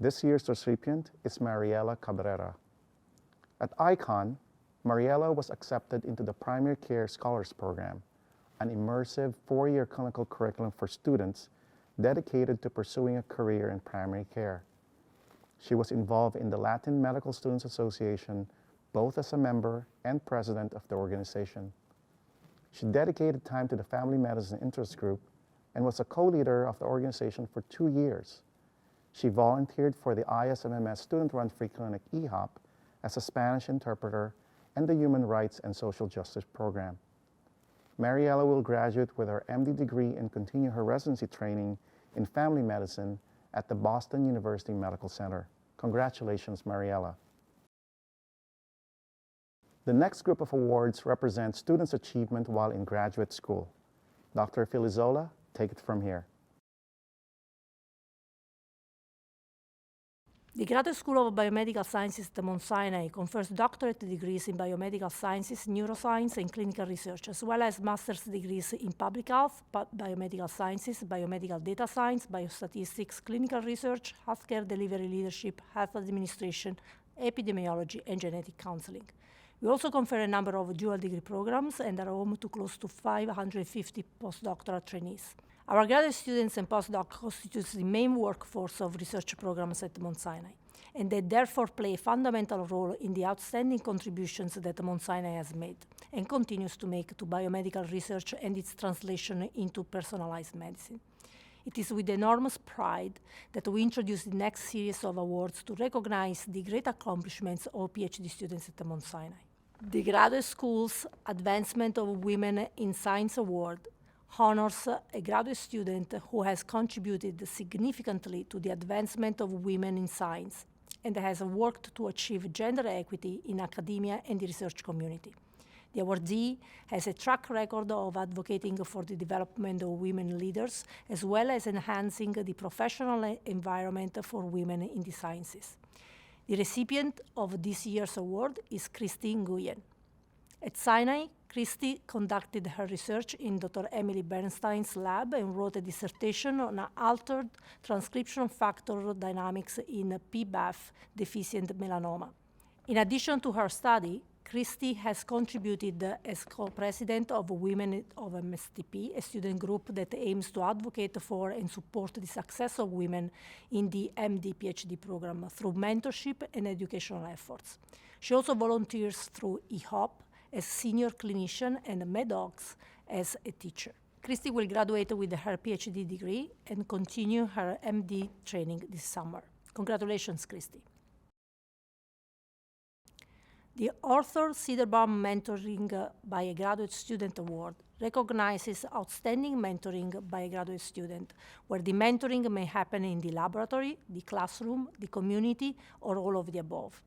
This year's recipient is Mariela Cabrera. At Icahn, Mariela was accepted into the Primary Care Scholars Program, an immersive 4-year clinical curriculum for students dedicated to pursuing a career in primary care. She was involved in the Latin Medical Students Association, both as a member and president of the organization. She dedicated time to the Family Medicine Interest Group and was a co-leader of the organization for 2 years. She volunteered for the ISMMS student-run free clinic EHOP as a Spanish interpreter and the Human Rights and Social Justice program. Mariela will graduate with her MD degree and continue her residency training in family medicine at the Boston University Medical Center. Congratulations, Mariela. The next group of awards represents students' achievement while in graduate school. Dr. Filizola, take it from here. The Graduate School of Biomedical Sciences at Mount Sinai confers doctorate degrees in biomedical sciences, neuroscience, and clinical research, as well as master's degrees in public health, biomedical sciences, biomedical data science, biostatistics, clinical research, healthcare delivery leadership, health administration, epidemiology, and genetic counseling. We also confer a number of dual degree programs and are home to close to 550 postdoctoral trainees. Our graduate students and postdoc constitutes the main workforce of research programs at Mount Sinai, and they therefore play a fundamental role in the outstanding contributions that Mount Sinai has made and continues to make to biomedical research and its translation into personalized medicine. It is with enormous pride that we introduce the next series of awards to recognize the great accomplishments of PhD students at Mount Sinai. The Graduate School's Advancement of Women in Science Award honors a graduate student who has contributed significantly to the advancement of women in science and has worked to achieve gender equity in academia and the research community. The awardee has a track record of advocating for the development of women leaders, as well as enhancing the professional environment for women in the sciences. The recipient of this year's award is Christine Nguyen. At Sinai, Christy conducted her research in Dr. Emily Bernstein's lab and wrote a dissertation on altered transcription factor dynamics in PBAF-deficient melanoma. In addition to her study, Christy has contributed as co-president of Women of MSTP, a student group that aims to advocate for and support the success of women in the MD-PhD program through mentorship and educational efforts. She also volunteers through EHOP as senior clinician and MedOx as a teacher. Christy will graduate with her PhD degree and continue her MD training this summer. Congratulations, Christy. The Arthur Siderbaum Mentoring by a Graduate Student Award recognizes outstanding mentoring by a graduate student, where the mentoring may happen in the laboratory, the classroom, the community, or all of the above.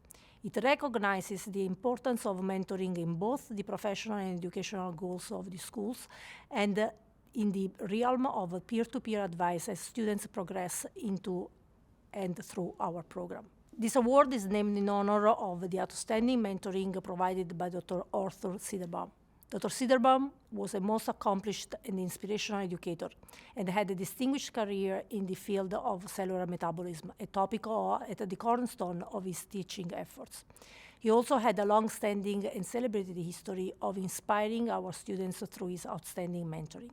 It recognizes the importance of mentoring in both the professional and educational goals of the schools and in the realm of peer-to-peer advice as students progress into and through our program. This award is named in honor of the outstanding mentoring provided by Dr. Arthur Siderbaum. Dr. Siderbaum was a most accomplished and inspirational educator and had a distinguished career in the field of cellular metabolism, a topic at the cornerstone of his teaching efforts. He also had a long-standing and celebrated history of inspiring our students through his outstanding mentoring.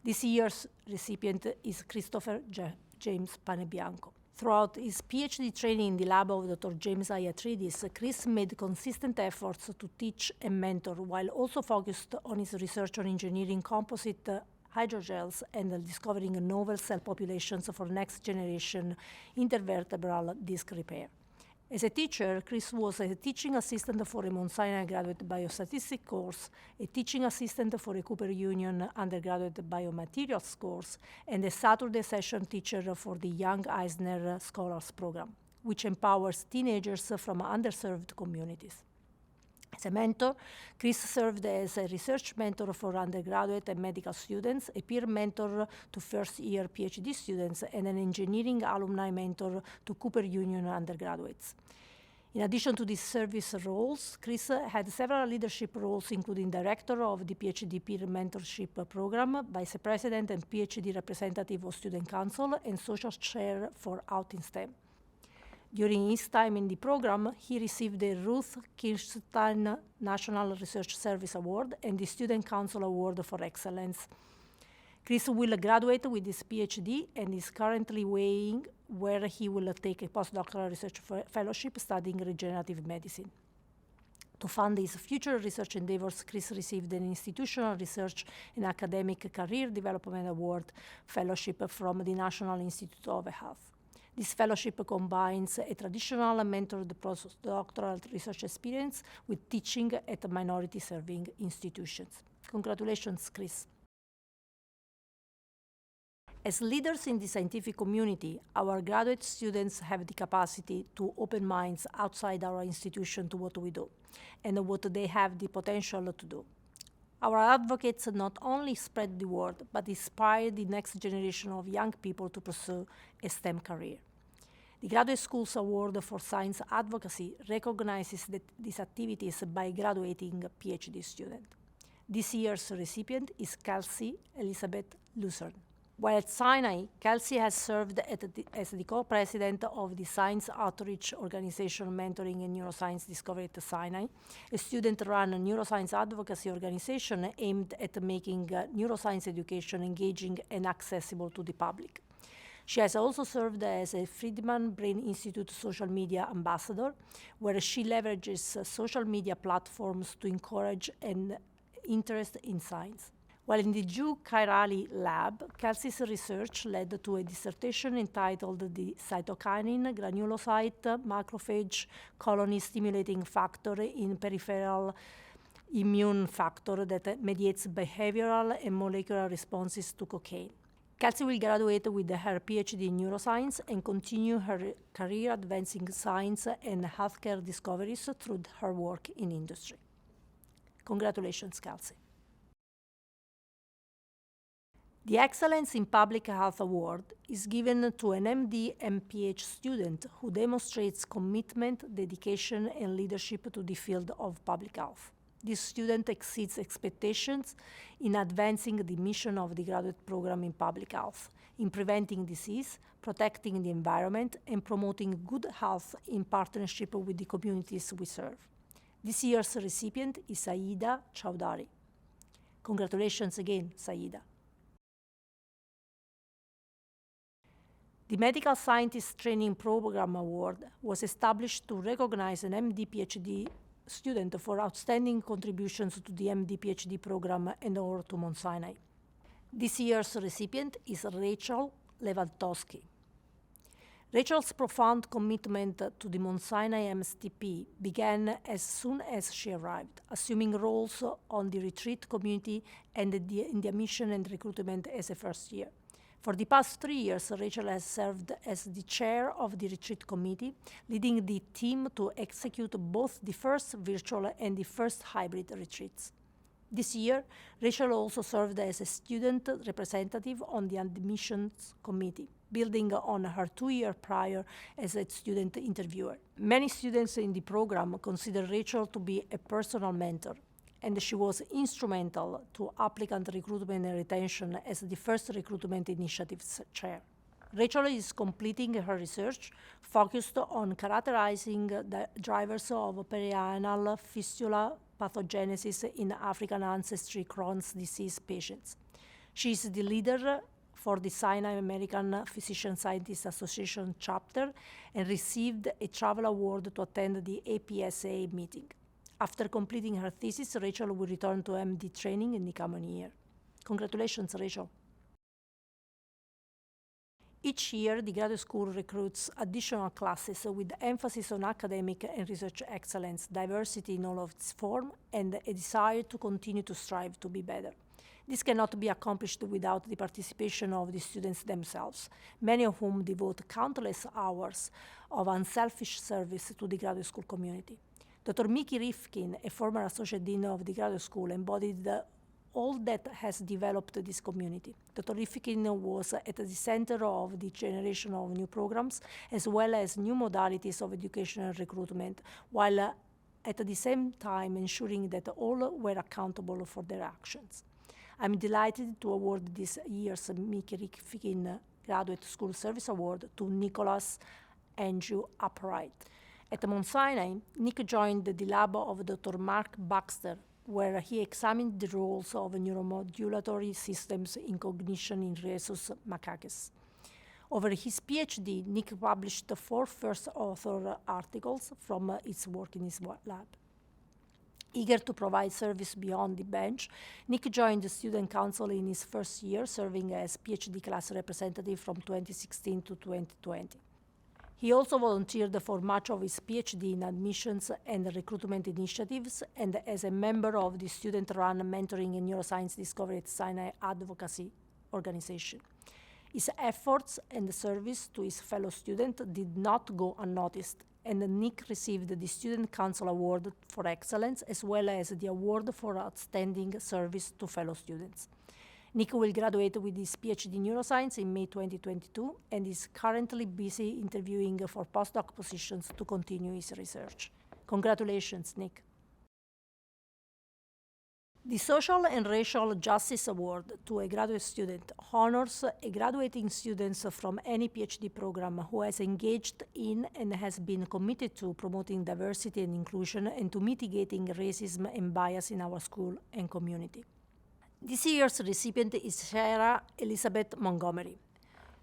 This year's recipient is Christopher James Panebianco. Throughout his PhD training in the lab of Dr. James Iatridis, Chris made consistent efforts to teach and mentor, while also focused on his research on engineering composite hydrogels and discovering novel cell populations for next-generation intervertebral disc repair. As a teacher, Chris was a teaching assistant for a Mount Sinai graduate biostatistics course, a teaching assistant for a Cooper Union undergraduate biomaterials course, and a Saturday session teacher for the Young Eisner Scholars Program, which empowers teenagers from underserved communities. As a mentor, Chris served as a research mentor for undergraduate and medical students, a peer mentor to first-year PhD students, and an engineering alumni mentor to Cooper Union undergraduates. In addition to these service roles, Chris had several leadership roles, including director of the PhD peer mentorship program, vice president and PhD representative of Student Council, and social chair for Out in STEM. During his time in the program, he received the Ruth Kirstein National Research Service Award and the Student Council Award for Excellence. Chris will graduate with his PhD and is currently weighing where he will take a postdoctoral research fellowship studying regenerative medicine. To fund his future research endeavors, Chris received an Institutional Research and Academic Career Development Award fellowship from the National Institute of Health. This fellowship combines a traditional mentored postdoctoral research experience with teaching at minority-serving institutions. Congratulations, Chris. As leaders in the scientific community, our graduate students have the capacity to open minds outside our institution to what we do and what they have the potential to do. Our advocates not only spread the word, but inspire the next generation of young people to pursue a STEM career. The Graduate Schools Award for Science Advocacy recognizes these activities by graduating a PhD student. This year's recipient is Kelsey Elizabeth Lucerne. While at Sinai, Kelsey has served as the co-president of the Science Outreach Organization Mentoring and Neuroscience Discovery at Sinai, a student-run neuroscience advocacy organization aimed at making neuroscience education engaging and accessible to the public. She has also served as a Friedman Brain Institute social media ambassador, where she leverages social media platforms to encourage an interest in science. While in the Drew Kairali lab, Kelsey's research led to a dissertation entitled The Cytokinin Granulocyte Macrophage Colony Stimulating Factor in Peripheral Immune Factor that mediates behavioral and molecular responses to cocaine. Kelsey will graduate with her PhD in neuroscience and continue her career advancing science and healthcare discoveries through her work in industry. Congratulations, Kelsey. The Excellence in Public Health Award is given to an MD and PhD student who demonstrates commitment, dedication, and leadership to the field of public health. This student exceeds expectations in advancing the mission of the graduate program in public health, in preventing disease, protecting the environment, and promoting good health in partnership with the communities we serve. This year's recipient is Saida Chowdhury. Congratulations again, Saida. The Medical Scientist Training Program Award was established to recognize an MD-PhD student for outstanding contributions to the MD-PhD program and or to Mount Sinai. This year's recipient is Rachel Lewandowski. Rachel's profound commitment to the Mount Sinai MSTP began as soon as she arrived, assuming roles on the retreat community and in the admission and recruitment as a first year. For the past 3 years, Rachel has served as the chair of the retreat committee, leading the team to execute both the first virtual and the first hybrid retreats. This year, Rachel also served as a student representative on the admissions committee, building on her 2-year prior as a student interviewer. Many students in the program consider Rachel to be a personal mentor, and she was instrumental to applicant recruitment and retention as the first recruitment initiatives chair. Rachel is completing her research focused on characterizing the drivers of perianal fistula pathogenesis in African ancestry Crohn's disease patients. She is the leader for the Sinai American Physician Scientists Association chapter and received a travel award to attend the APSA meeting. After completing her thesis, Rachel will return to MD training in the coming year. Congratulations, Rachel. Each year, the graduate school recruits additional classes with emphasis on academic and research excellence, diversity in all of its forms, and a desire to continue to strive to be better. This cannot be accomplished without the participation of the students themselves, many of whom devote countless hours of unselfish service to the graduate school community. Dr. Mickey Rifkin, a former associate dean of the graduate school, embodied all that has developed this community. Dr. Rifkin was at the center of the generation of new programs, as well as new modalities of education and recruitment, while at the same time ensuring that all were accountable for their actions. I'm delighted to award this year's Mickey Rifkin Graduate School Service Award to Nicholas Andrew Upright. At Mount Sinai, Nick joined the lab of Dr. Mark Baxter, where he examined the roles of neuromodulatory systems in cognition in rhesus macaques. Over his PhD, Nick published 4 first author articles from his work in his lab. Eager to provide service beyond the bench, Nick joined the Student Council in his first year, serving as PhD class representative from 2016 to 2020. He also volunteered for much of his PhD in admissions and recruitment initiatives and as a member of the student-run Mentoring in Neuroscience Discovery at Sinai advocacy organization. His efforts and service to his fellow students did not go unnoticed, and Nick received the Student Council Award for Excellence as well as the Award for Outstanding Service to Fellow Students. Nick will graduate with his PhD in Neuroscience in May 2022 and is currently busy interviewing for postdoc positions to continue his research. Congratulations, Nick. The Social and Racial Justice Award to a graduate student honors a graduating student from any PhD program who has engaged in and has been committed to promoting diversity and inclusion and to mitigating racism and bias in our school and community. This year's recipient is Sarah Elizabeth Montgomery.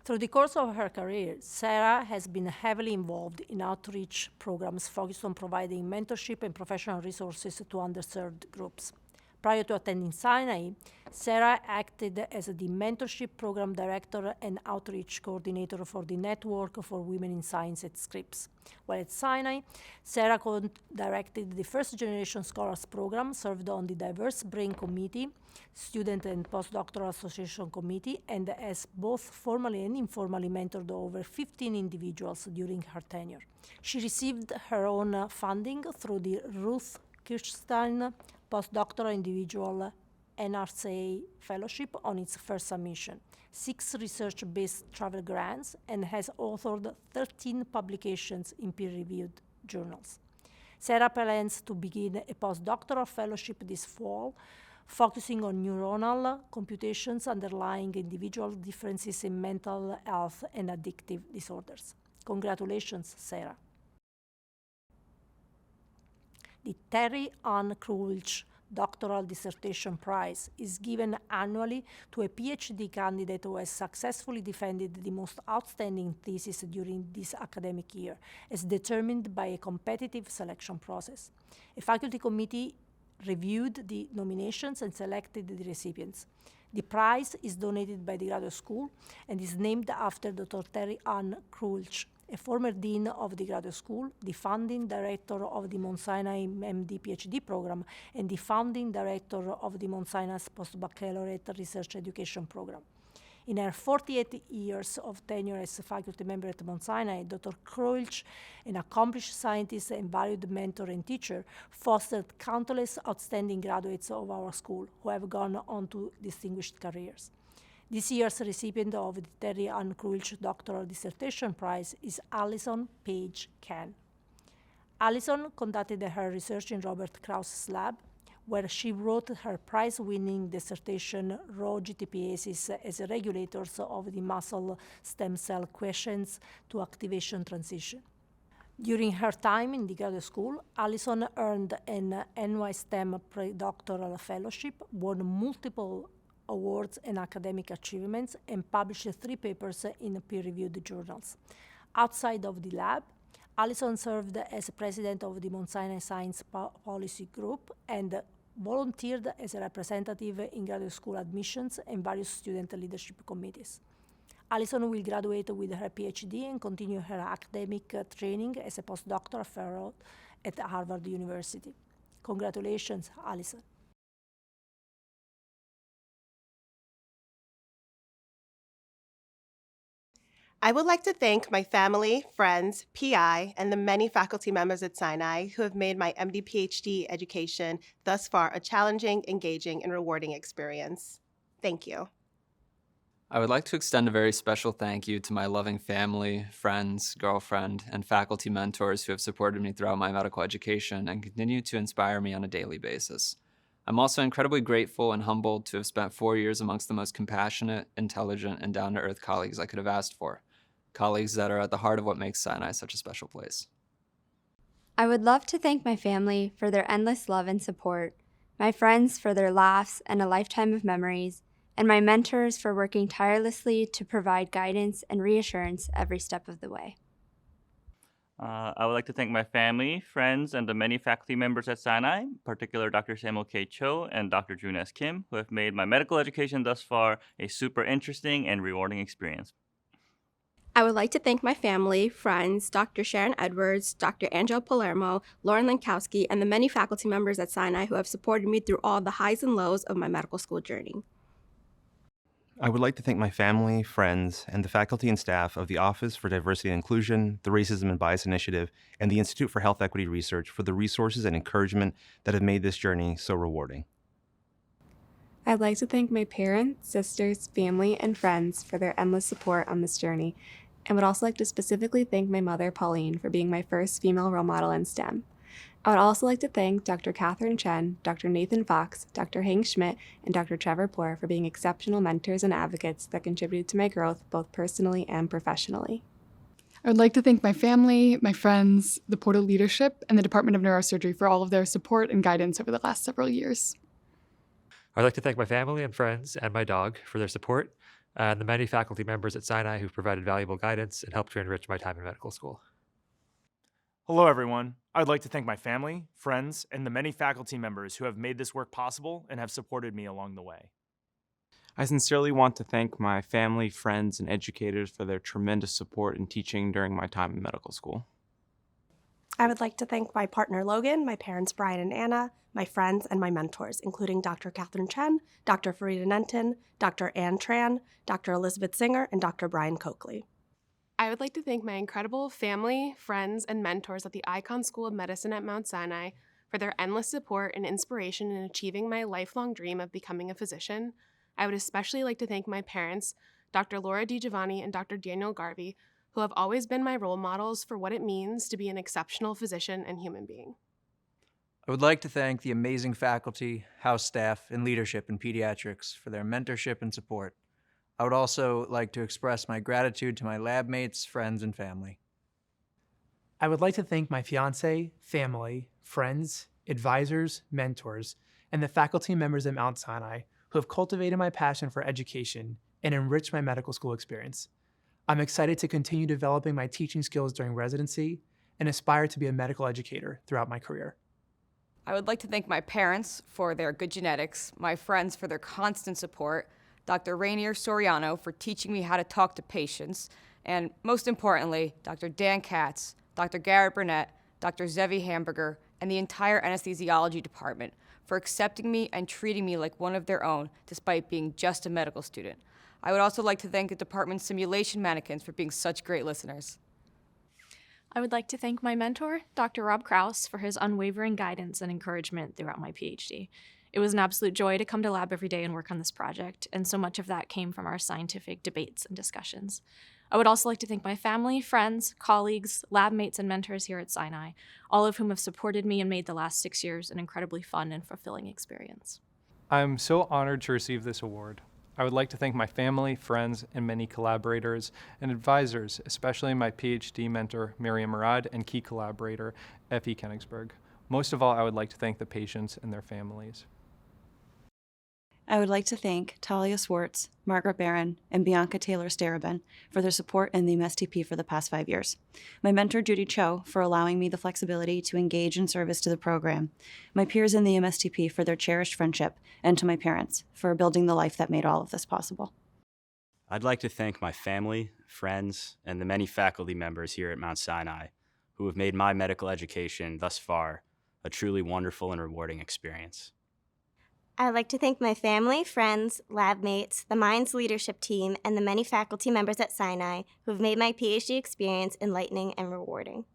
Through the course of her career, Sarah has been heavily involved in outreach programs focused on providing mentorship and professional resources to underserved groups. Prior to attending Sinai, Sarah acted as the Mentorship Program Director and Outreach Coordinator for the Network for Women in Science at Scripps. While at Sinai, Sarah co-directed the First Generation Scholars Program, served on the Diverse Brain Committee, Student and Postdoctoral Association Committee, and has both formally and informally mentored over 15 individuals during her tenure. She received her own funding through the Ruth Kirchstein Postdoctoral Individual NRCA Fellowship on its first submission, 6 research-based travel grants, and has authored 13 publications in peer-reviewed journals. Sarah plans to begin a postdoctoral fellowship this fall, focusing on neuronal computations underlying individual differences in mental health and addictive disorders. Congratulations, Sarah. The Terry Ann Krulch Doctoral Dissertation Prize is given annually to a PhD candidate who has successfully defended the most outstanding thesis during this academic year, as determined by a competitive selection process. A faculty committee reviewed the nominations and selected the recipients. The prize is donated by the graduate school and is named after Dr. Terry Ann Krulch, a former dean of the graduate school, the founding director of the Mount Sinai MD PhD program, and the founding director of the Mount Sinai's Postbaccalaureate Research Education program. In her 48 years of tenure as a faculty member at Mount Sinai, Dr. Krulch, an accomplished scientist and valued mentor and teacher, fostered countless outstanding graduates of our school who have gone on to distinguished careers. This year's recipient of the Terry Ann Krulch Doctoral Dissertation Prize is Allison Page Ken. Allison conducted her research in Robert Krauss's lab, where she wrote her prize-winning dissertation, Raw GTPases as Regulators of the Muscle Stem Cell Questions to Activation Transition. During her time in the graduate school, Allison earned an NY-STEM pre-doctoral fellowship, won multiple awards and academic achievements, and published 3 papers in peer-reviewed journals. Outside of the lab, Allison served as president of the Mount Sinai Science Policy Group and volunteered as a representative in graduate school admissions and various student leadership committees. Allison will graduate with her PhD and continue her academic training as a postdoctoral fellow at Harvard University. Congratulations, Allison. I would like to thank my family, friends, PI, and the many faculty members at Sinai who have made my MD PhD education thus far a challenging, engaging, and rewarding experience. Thank you. I would like to extend a very special thank you to my loving family, friends, girlfriend, and faculty mentors who have supported me throughout my medical education and continue to inspire me on a daily basis. I'm also incredibly grateful and humbled to have spent 4 years amongst the most compassionate, intelligent, and down-to-earth colleagues I could have asked for. Colleagues that are at the heart of what makes Sinai such a special place. I would love to thank my family for their endless love and support, my friends for their laughs and a lifetime of memories, and my mentors for working tirelessly to provide guidance and reassurance every step of the way. I would like to thank my family, friends, and the many faculty members at Sinai, in particular Dr. Samuel K. Cho and Dr. June S. Kim, who have made my medical education thus far a super interesting and rewarding experience. I would like to thank my family, friends, Dr. Sharon Edwards, Dr. Angela Palermo, Lauren Lankowski, and the many faculty members at Sinai who have supported me through all the highs and lows of my medical school journey. I would like to thank my family, friends, and the faculty and staff of the Office for Diversity and Inclusion, the Racism and Bias Initiative, and the Institute for Health Equity Research for the resources and encouragement that have made this journey so rewarding. I'd like to thank my parents, sisters, family, and friends for their endless support on this journey, and would also like to specifically thank my mother, Pauline, for being my first female role model in STEM. I would also like to thank Dr. Catherine Chen, Dr. Nathan Fox, Dr. Hank Schmidt, and Dr. Trevor Poor for being exceptional mentors and advocates that contributed to my growth both personally and professionally. I would like to thank my family, my friends, the Portal leadership, and the Department of Neurosurgery for all of their support and guidance over the last several years. I'd like to thank my family and friends and my dog for their support, and the many faculty members at Sinai who've provided valuable guidance and helped to enrich my time in medical school. Hello, everyone. I'd like to thank my family, friends, and the many faculty members who have made this work possible and have supported me along the way. I sincerely want to thank my family, friends, and educators for their tremendous support in teaching during my time in medical school. I would like to thank my partner Logan, my parents Brian and Anna, my friends, and my mentors, including Dr. Catherine Chen, Dr. Farida Nenton, Dr. Ann Tran, Dr. Elizabeth Singer, and Dr. Brian Coakley. I would like to thank my incredible family, friends, and mentors at the Icahn School of Medicine at Mount Sinai for their endless support and inspiration in achieving my lifelong dream of becoming a physician. I would especially like to thank my parents, Dr. Laura DiGiovanni and Dr. Daniel Garvey, who have always been my role models for what it means to be an exceptional physician and human being. I would like to thank the amazing faculty, house staff, and leadership in pediatrics for their mentorship and support. I would also like to express my gratitude to my lab mates, friends, and family. I would like to thank my fiance, family, friends, advisors, mentors, and the faculty members at Mount Sinai who have cultivated my passion for education and enriched my medical school experience. I'm excited to continue developing my teaching skills during residency and aspire to be a medical educator throughout my career. I would like to thank my parents for their good genetics, my friends for their constant support, Dr. Rainier Soriano for teaching me how to talk to patients, and most importantly, Dr. Dan Katz, Dr. Garrett Burnett, Dr. Zevi Hamburger, and the entire anesthesiology department for accepting me and treating me like one of their own despite being just a medical student. I would also like to thank the department's simulation mannequins for being such great listeners. I would like to thank my mentor, Dr. Rob Krause, for his unwavering guidance and encouragement throughout my PhD. It was an absolute joy to come to lab every day and work on this project, and so much of that came from our scientific debates and discussions. I would also like to thank my family, friends, colleagues, lab mates, and mentors here at Sinai, all of whom have supported me and made the last 6 years an incredibly fun and fulfilling experience. I'm so honored to receive this award. I would like to thank my family, friends, and many collaborators and advisors, especially my PhD mentor, Miriam Murad, and key collaborator, Effie Koenigsberg. Most of all, I would like to thank the patients and their families. I would like to thank Talia Swartz, Margaret Barron, and Bianca Taylor-Starabin for their support in the MSTP for the past 5 years. My mentor, Judy Cho, for allowing me the flexibility to engage in service to the program. My peers in the MSTP for their cherished friendship, and to my parents for building the life that made all of this possible. I'd like to thank my family, friends, and the many faculty members here at Mount Sinai who have made my medical education thus far a truly wonderful and rewarding experience. I'd like to thank my family, friends, lab mates, the Minds leadership team, and the many faculty members at Sinai who have made my PhD experience enlightening and rewarding.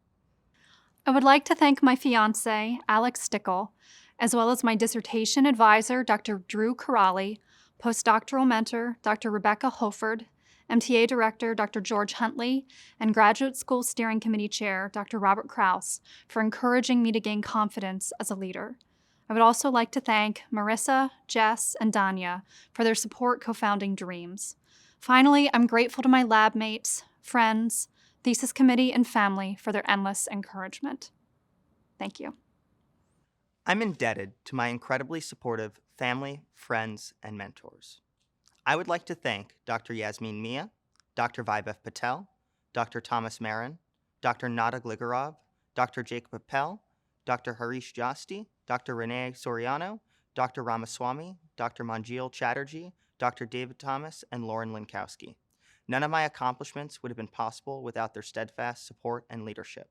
I would like to thank my fiancé, Alex Stickle, as well as my dissertation advisor, Dr. Drew Connolly, postdoctoral mentor, Dr. Rebecca Holford, MTA director, Dr. George Huntley, and graduate school steering committee chair, Dr. Robert Krause, for encouraging me to gain confidence as a leader. I would also like to thank Marissa, Jess, and Danya for their support co-founding Dreams. Finally, I'm grateful to my lab mates, friends, thesis committee, and family for their endless encouragement. Thank you. I'm indebted to my incredibly supportive family, friends, and mentors. I would like to thank Dr. Yasmin Mia, Dr. Vaibhav Patel, Dr. Thomas Marin, Dr. Nada Gligorov, Dr. Jacob Appel, Dr. Harish Jasti, Dr. Renee Soriano, Dr. Ramaswamy, Dr. Manjil Chatterjee, Dr. David Thomas, and Lauren Linkowski. None of my accomplishments would have been possible without their steadfast support and leadership.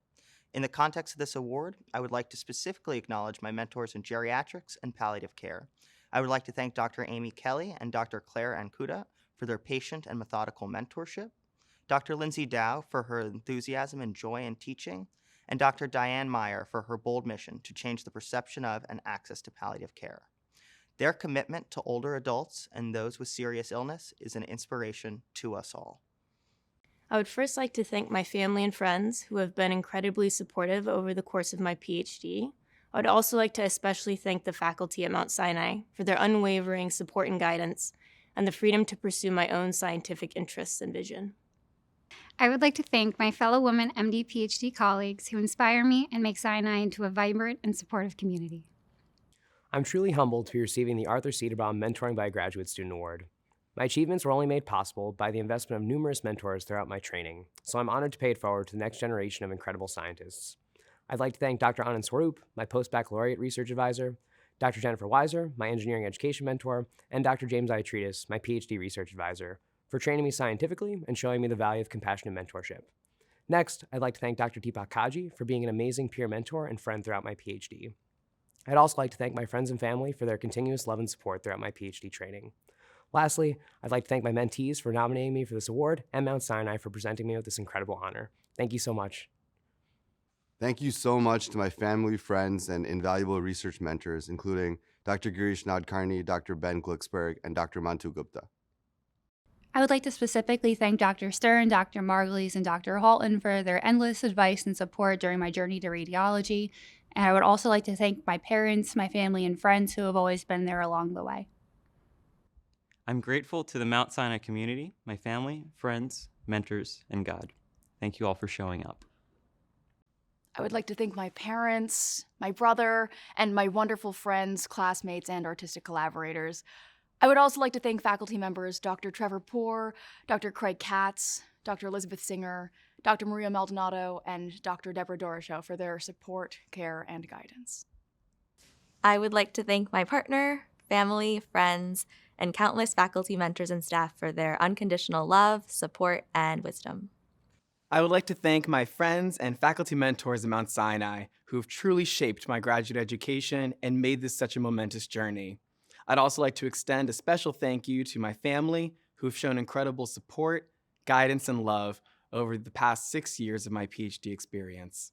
In the context of this award, I would like to specifically acknowledge my mentors in geriatrics and palliative care. I would like to thank Dr. Amy Kelly and Dr. Claire Ancuda for their patient and methodical mentorship, Dr. Lindsay Dow for her enthusiasm and joy in teaching, and Dr. Diane Meyer for her bold mission to change the perception of and access to palliative care. Their commitment to older adults and those with serious illness is an inspiration to us all. I would first like to thank my family and friends who have been incredibly supportive over the course of my PhD. I would also like to especially thank the faculty at Mount Sinai for their unwavering support and guidance, and the freedom to pursue my own scientific interests and vision. I would like to thank my fellow women MD PhD colleagues who inspire me and make Sinai into a vibrant and supportive community. I'm truly humbled to be receiving the Arthur Cederbaum Mentoring by a Graduate Student Award. My achievements were only made possible by the investment of numerous mentors throughout my training, so I'm honored to pay it forward to the next generation of incredible scientists. I'd like to thank Dr. Anand Swarup, my post-baccalaureate research advisor, Dr. Jennifer Weiser, my engineering education mentor, and Dr. James Iatridis, my PhD research advisor, for training me scientifically and showing me the value of compassionate mentorship. Next, I'd like to thank Dr. Deepak Kaji for being an amazing peer mentor and friend throughout my PhD. I'd also like to thank my friends and family for their continuous love and support throughout my PhD training. Lastly, I'd like to thank my mentees for nominating me for this award and Mount Sinai for presenting me with this incredible honor. Thank you so much. Thank you so much to my family, friends, and invaluable research mentors, including Dr. Girish Nadkarni, Dr. Ben Glicksberg, and Dr. Mantu Gupta. I would like to specifically thank Dr. Stern, Dr. Margulies, and Dr. Halton for their endless advice and support during my journey to radiology. And I would also like to thank my parents, my family, and friends who have always been there along the way. I'm grateful to the Mount Sinai community, my family, friends, mentors, and God. Thank you all for showing up. I would like to thank my parents, my brother, and my wonderful friends, classmates, and artistic collaborators. I would also like to thank faculty members Dr. Trevor Poore, Dr. Craig Katz, Dr. Elizabeth Singer, Dr. Maria Maldonado, and Dr. Deborah Doroshow for their support, care, and guidance. I would like to thank my partner, family, friends, and countless faculty mentors and staff for their unconditional love, support, and wisdom. I would like to thank my friends and faculty mentors at Mount Sinai who have truly shaped my graduate education and made this such a momentous journey. I'd also like to extend a special thank you to my family who have shown incredible support, guidance, and love over the past 6 years of my PhD experience.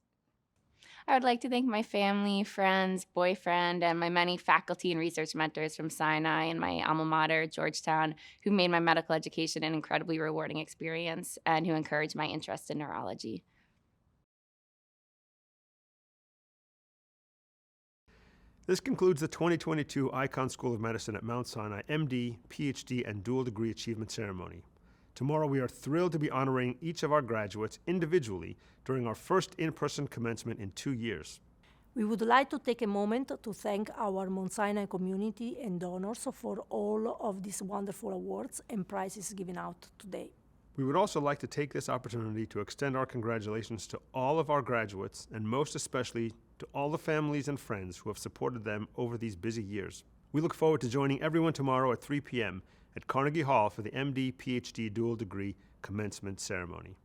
I would like to thank my family, friends, boyfriend, and my many faculty and research mentors from Sinai and my alma mater, Georgetown, who made my medical education an incredibly rewarding experience and who encouraged my interest in neurology. This concludes the 2022 Icahn School of Medicine at Mount Sinai MD, PhD, and dual degree achievement ceremony. Tomorrow we are thrilled to be honoring each of our graduates individually during our first in-person commencement in 2 years. We would like to take a moment to thank our Mount Sinai community and donors for all of these wonderful awards and prizes given out today. We would also like to take this opportunity to extend our congratulations to all of our graduates, and most especially to all the families and friends who have supported them over these busy years. We look forward to joining everyone tomorrow at 3 p.m. at Carnegie Hall for the MD, PhD dual degree commencement ceremony.